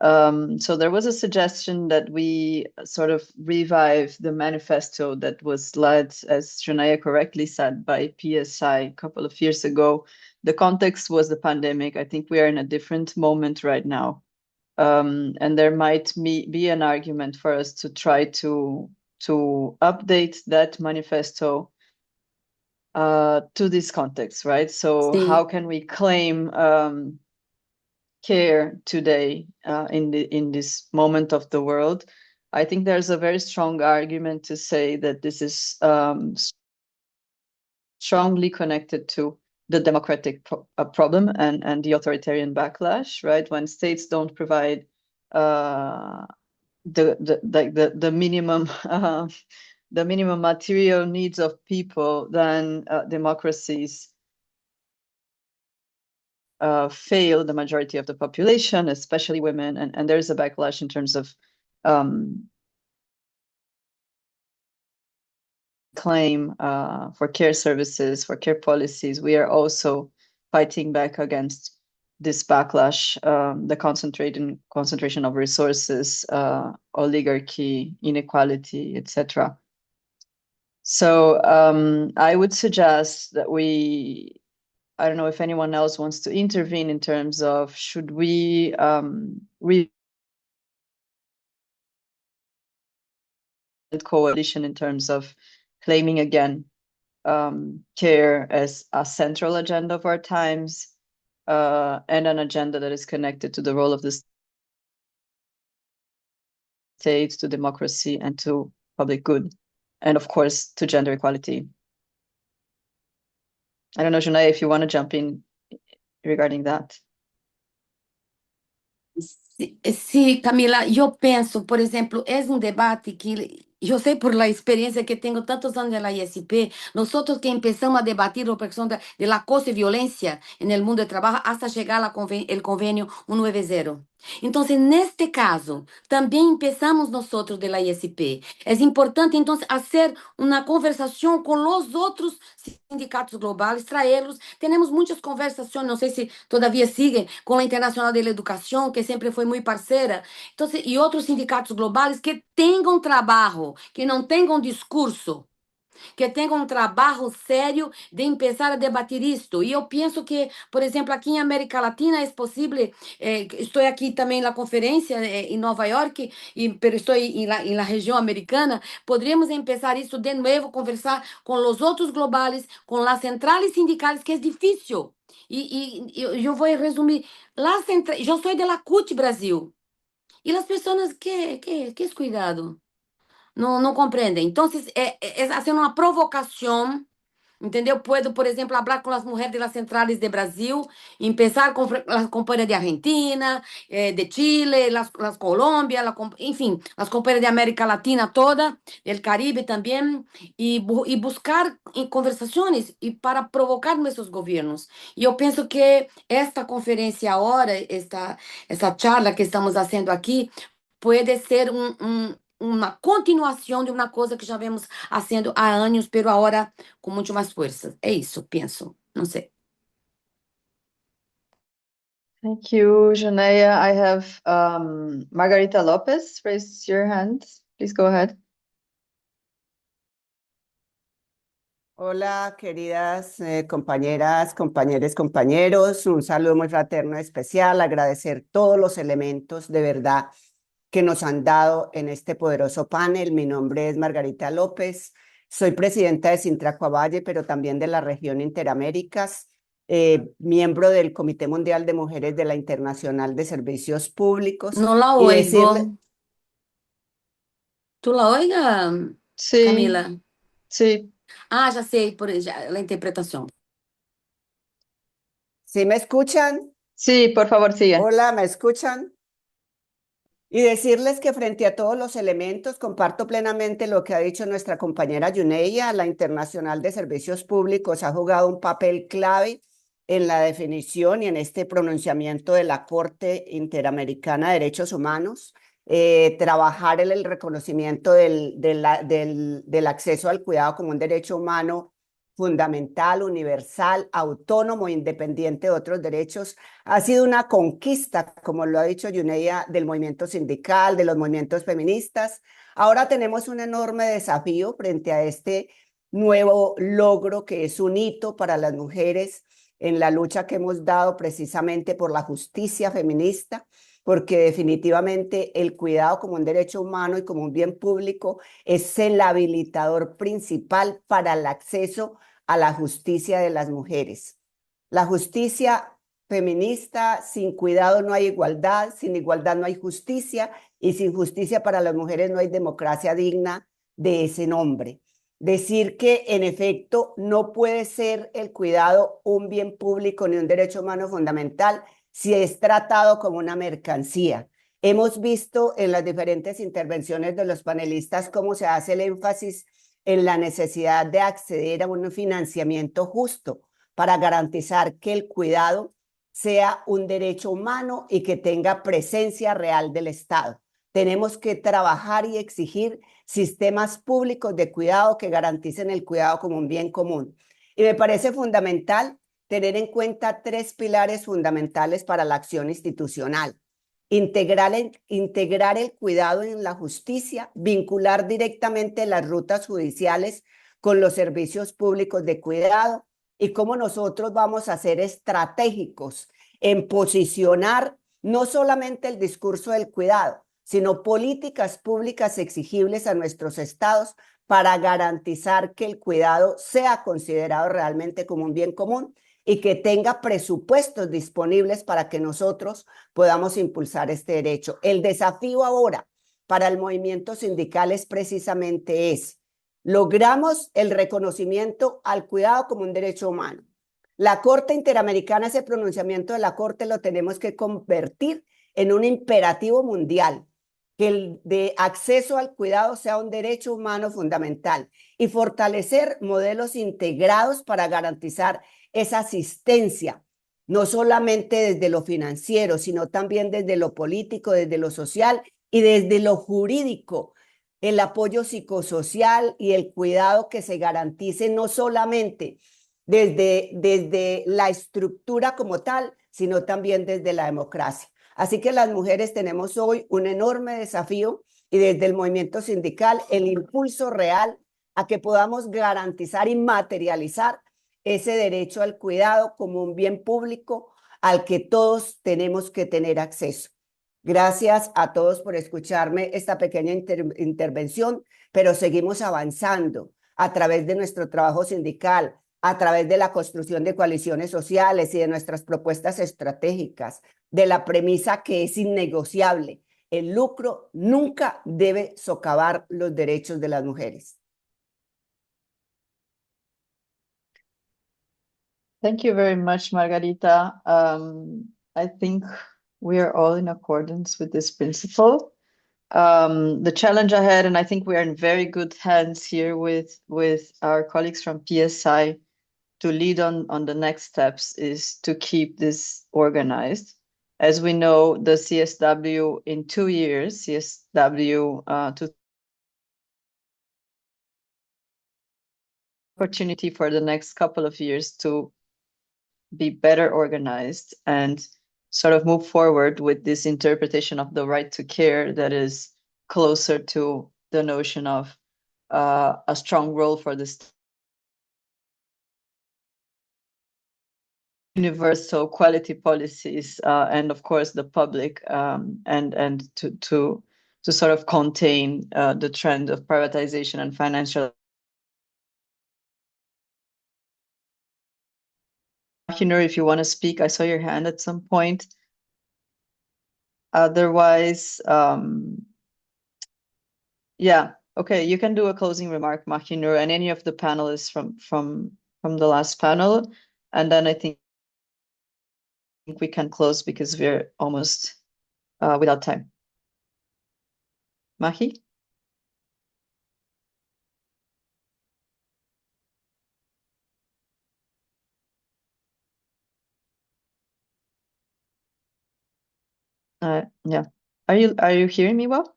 I: So there was a suggestion that we sort of revive the manifesto that was led, as Shunaya correctly said, by PSI a couple of years ago. The context was the pandemic. I think we are in a different moment right now. And there might be an argument for us to try to update that manifesto to this context, right? So how can we claim care today in this moment of the world? I think there's a very strong argument to say that this is strongly connected to the democratic problem and the authoritarian backlash, right? When states don't provide the minimum the minimum material needs of people, then democracies fail the majority of the population, especially women, and there's a backlash in terms of claim for care services, for care policies. We are also fighting back against this backlash, the concentration of resources, oligarchy, inequality, etc. So I would suggest that I don't know if anyone else wants to intervene in terms of should we coalition in terms of claiming again care as a central agenda of our times, and an agenda that is connected to the role of the state, to democracy, and to public good, and of course to gender equality. I don't know, Junai, if you want to jump in regarding that.
J: Sí, Camila, yo penso, por ejemplo, es un debate que yo sé por la experiencia que tengo tantos años en la ISP, nosotros que empezamos a debatir la cuestión del acoso y violencia en el mundo del trabajo hasta llegar al convenio 190. Entonces, en este caso, también empezamos nosotros de la ISP. Es importante, entonces, hacer una conversación con los otros sindicatos globales, traerlos. Tenemos muchas conversaciones, no sé si todavía siguen, con la Internacional de la Educación, que siempre fue muy parceira. Entonces, y otros sindicatos globales que tenham trabalho, que não tenham discurso, que tenham um trabalho sério de começar a debater isto. E eu penso que, por exemplo, aqui em América Latina é possível, estou aqui também na conferência em Nova York, pero estou na região americana, poderíamos começar isso de novo, conversar com os outros globais, com as centrais sindicais, que é difícil. E eu vou resumir. Eu sou de la CUT Brasil. E as pessoas, que é cuidado? Não compreendem. Então, é fazendo uma provocação Entendeu? Puedo, por exemplo, falar com as mulheres das centrais de Brasil, empezar com as companhias de Argentina, de Chile, las Colômbia, enfim, as companhias de América Latina toda, del Caribe também, e buscar conversações e para provocar nossos governos. E eu penso que esta conferência agora, esta charla que estamos fazendo aqui, pode ser uma continuação de uma coisa que já vemos fazendo há anos, pero agora com muito mais força. É isso, penso. Não sei.
I: Thank you, Juneia. I have Margarita Lopez. Raise your hand. Please go ahead.
K: Hola, queridas compañeras, compañeros, compañeros. Un saludo muy fraterno especial. Agradecer todos los elementos de verdad que nos han dado en este poderoso panel. Mi nombre es Margarita López. Soy presidenta de Sintraco Valle, pero también de la región Interaméricas, miembro del Comité Mundial de Mujeres de la Internacional de Servicios Públicos.
J: No la
K: y
J: oigo.
K: decirle...
J: ¿Tú la oiga,
I: Sí,
J: Camila?
I: sí.
J: Ah, já sei, la interpretación.
K: ¿Sí me escuchan?
I: Sí, por favor, sigue.
K: Hola, ¿me escuchan? Y decirles que frente a todos los elementos, comparto plenamente lo que ha dicho nuestra compañera Juneia. La Internacional de Servicios Públicos ha jugado un papel clave en la definición y en este pronunciamiento de la Corte Interamericana de Derechos Humanos. Trabajar en el reconocimiento del acceso al cuidado como un derecho humano fundamental, universal, autónomo, independiente de otros derechos, ha sido una conquista, como lo ha dicho Juneia, del movimiento sindical, de los movimientos feministas. Ahora tenemos un enorme desafío frente a este nuevo logro que es un hito para las mujeres en la lucha que hemos dado precisamente por la justicia feminista, porque definitivamente el cuidado como un derecho humano y como un bien público es el habilitador principal para el acceso a la justicia de las mujeres. La justicia feminista, sin cuidado no hay igualdad, sin igualdad no hay justicia, y sin justicia para las mujeres no hay democracia digna de ese nombre. Decir que en efecto no puede ser el cuidado un bien público ni un derecho humano fundamental si es tratado como una mercancía. Hemos visto en las diferentes intervenciones de los panelistas cómo se hace el énfasis en la necesidad de acceder a un financiamiento justo para garantizar que el cuidado sea un derecho humano y que tenga presencia real del Estado. Tenemos que trabajar y exigir sistemas públicos de cuidado que garanticen el cuidado como un bien común. Y me parece fundamental tener en cuenta 3 pilares fundamentales para la acción institucional. Integrar el cuidado en la justicia, vincular directamente las rutas judiciales con los servicios públicos de cuidado y cómo nosotros vamos a ser estratégicos en posicionar no solamente el discurso del cuidado, sino políticas públicas exigibles a nuestros estados para garantizar que el cuidado sea considerado realmente como un bien común y que tenga presupuestos disponibles para que nosotros podamos impulsar este derecho. El desafío ahora para el movimiento sindical es precisamente ese. Logramos el reconocimiento al cuidado como un derecho humano. La Corte Interamericana, ese pronunciamiento de la Corte lo tenemos que convertir en un imperativo mundial, que el de acceso al cuidado sea un derecho humano fundamental y fortalecer modelos integrados para garantizar esa asistencia, no solamente desde lo financiero, sino también desde lo político, desde lo social y desde lo jurídico, el apoyo psicosocial y el cuidado que se garantice no solamente desde la estructura como tal, sino también desde la democracia. Así que las mujeres tenemos hoy un enorme desafío y desde el movimiento sindical el impulso real a que podamos garantizar y materializar ese derecho al cuidado como un bien público al que todos tenemos que tener acceso. Gracias a todos por escucharme esta pequeña intervención, pero seguimos avanzando a través de nuestro trabajo sindical, a través de la construcción de coaliciones sociales y de nuestras propuestas estratégicas, de la premisa que es innegociable. El lucro nunca debe socavar los derechos de las mujeres.
I: Thank you very much, Margarita. I think we are all in accordance with this principle. The challenge ahead, and I think we are in very good hands here with our colleagues from PSI to lead on the next steps, is to keep this organized. As we know, the CSW in 2 years, CSW to opportunity for the next couple of years to be better organized and sort of move forward with this interpretation of the right to care that is closer to the notion of a strong role for the universal quality policies and of course the public and to sort of contain the trend of privatization and financial. Mahinur, if you want to speak, I saw your hand at some point. Otherwise, yeah, okay, you can do a closing remark, Mahinur, and any of the panelists from the last panel, and then I think we can close because we're almost without time. Mahi? Yeah. Are you hearing me well?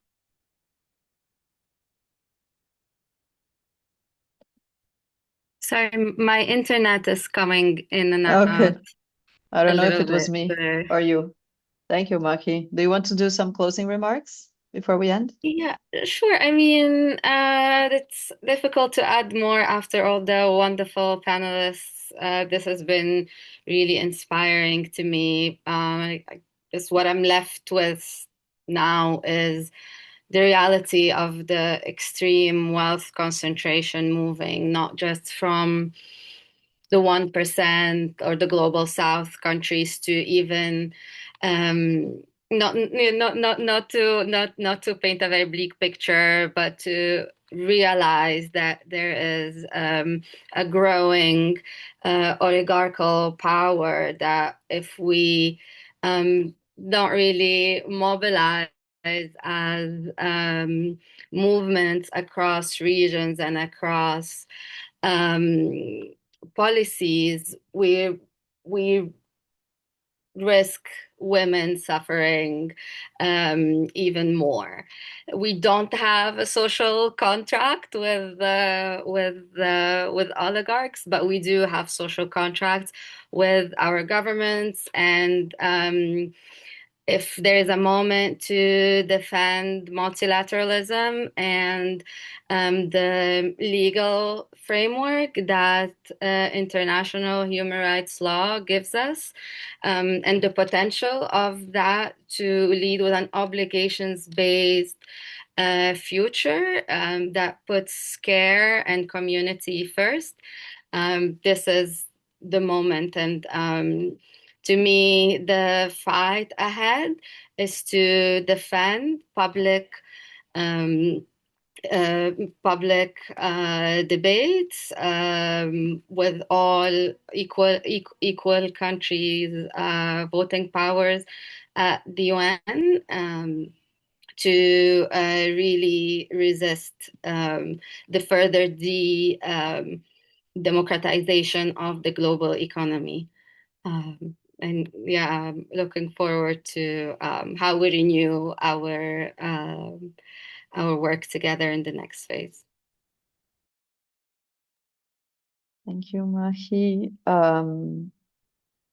F: Sorry, my internet is coming in and
I: Okay.
F: out
I: I don't
F: a
I: know if
F: little
I: it was
F: bit.
I: me or you. Thank you, Maki. Do you want to do some closing remarks before we end?
F: Yeah, sure. I mean, it's difficult to add more after all the wonderful panelists. This has been really inspiring to me. Just what I'm left with now is the reality of the extreme wealth concentration moving, not just from the 1% or the global South countries to even not to paint a very bleak picture, but to realize that there is a growing oligarchical power that if we don't really mobilize as movements across regions and across policies, we risk women suffering even more. We don't have a social contract with oligarchs, but we do have social contracts with our governments, and if there is a moment to defend multilateralism and the legal framework that international human rights law gives us, and the potential of that to lead with an obligations-based future that puts care and community first, this is the moment. And to me, the fight ahead is to defend public debates with all equal countries voting powers at the UN, to really resist the further democratization of the global economy. And yeah, I'm looking forward to how we renew our work together in the next phase.
I: Thank you, Mahi.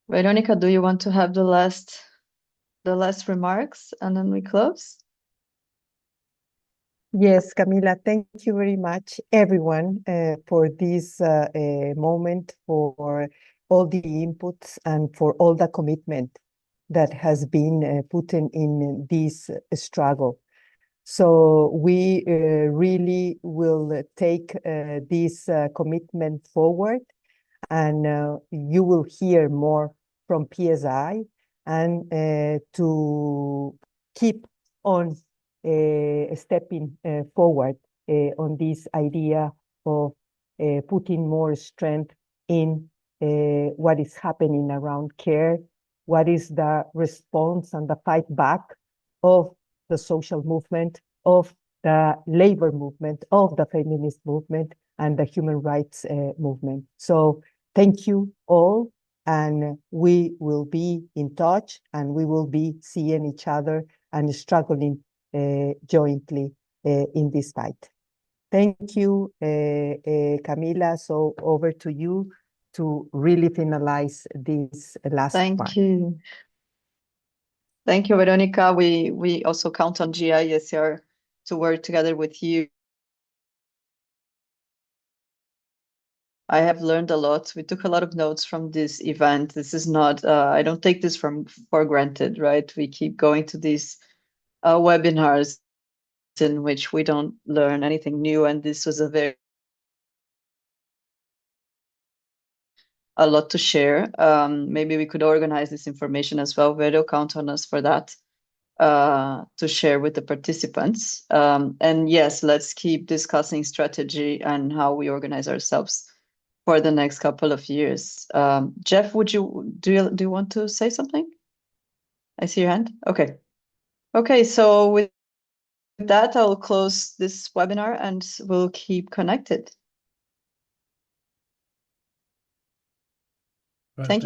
I: Veronica, do you want to have the last remarks and then we close?
L: Yes, Camila, thank you very much, everyone, for this moment, for all the inputs and for all the commitment that has been put in this struggle. So we really will take this commitment forward, and you will hear more from PSI, and to keep on stepping forward on this idea of putting more strength in what is happening around care, what is the response and the fight back of the social movement, of the labor movement, of the feminist movement, and the human rights movement. So thank you all, and we will be in touch, and we will be seeing each other and struggling jointly in this fight. Thank you, Camila. So over to you to really finalize this last part.
I: Thank you. Thank you, Veronica. We also count on GI-ESCR to work together with you. I have learned a lot. We took a lot of notes from this event. This is not, I don't take this for granted, right? We keep going to these webinars in which we don't learn anything new. And this was a lot to share. Maybe we could organize this information as well. Vero, count on us for that, to share with the participants. And yes, let's keep discussing strategy and how we organize ourselves for the next couple of years. Jeff, do you want to say something? I see your hand. Okay. Okay, so with that, I'll close this webinar and we'll keep connected.
D: Right.
I: Thank you.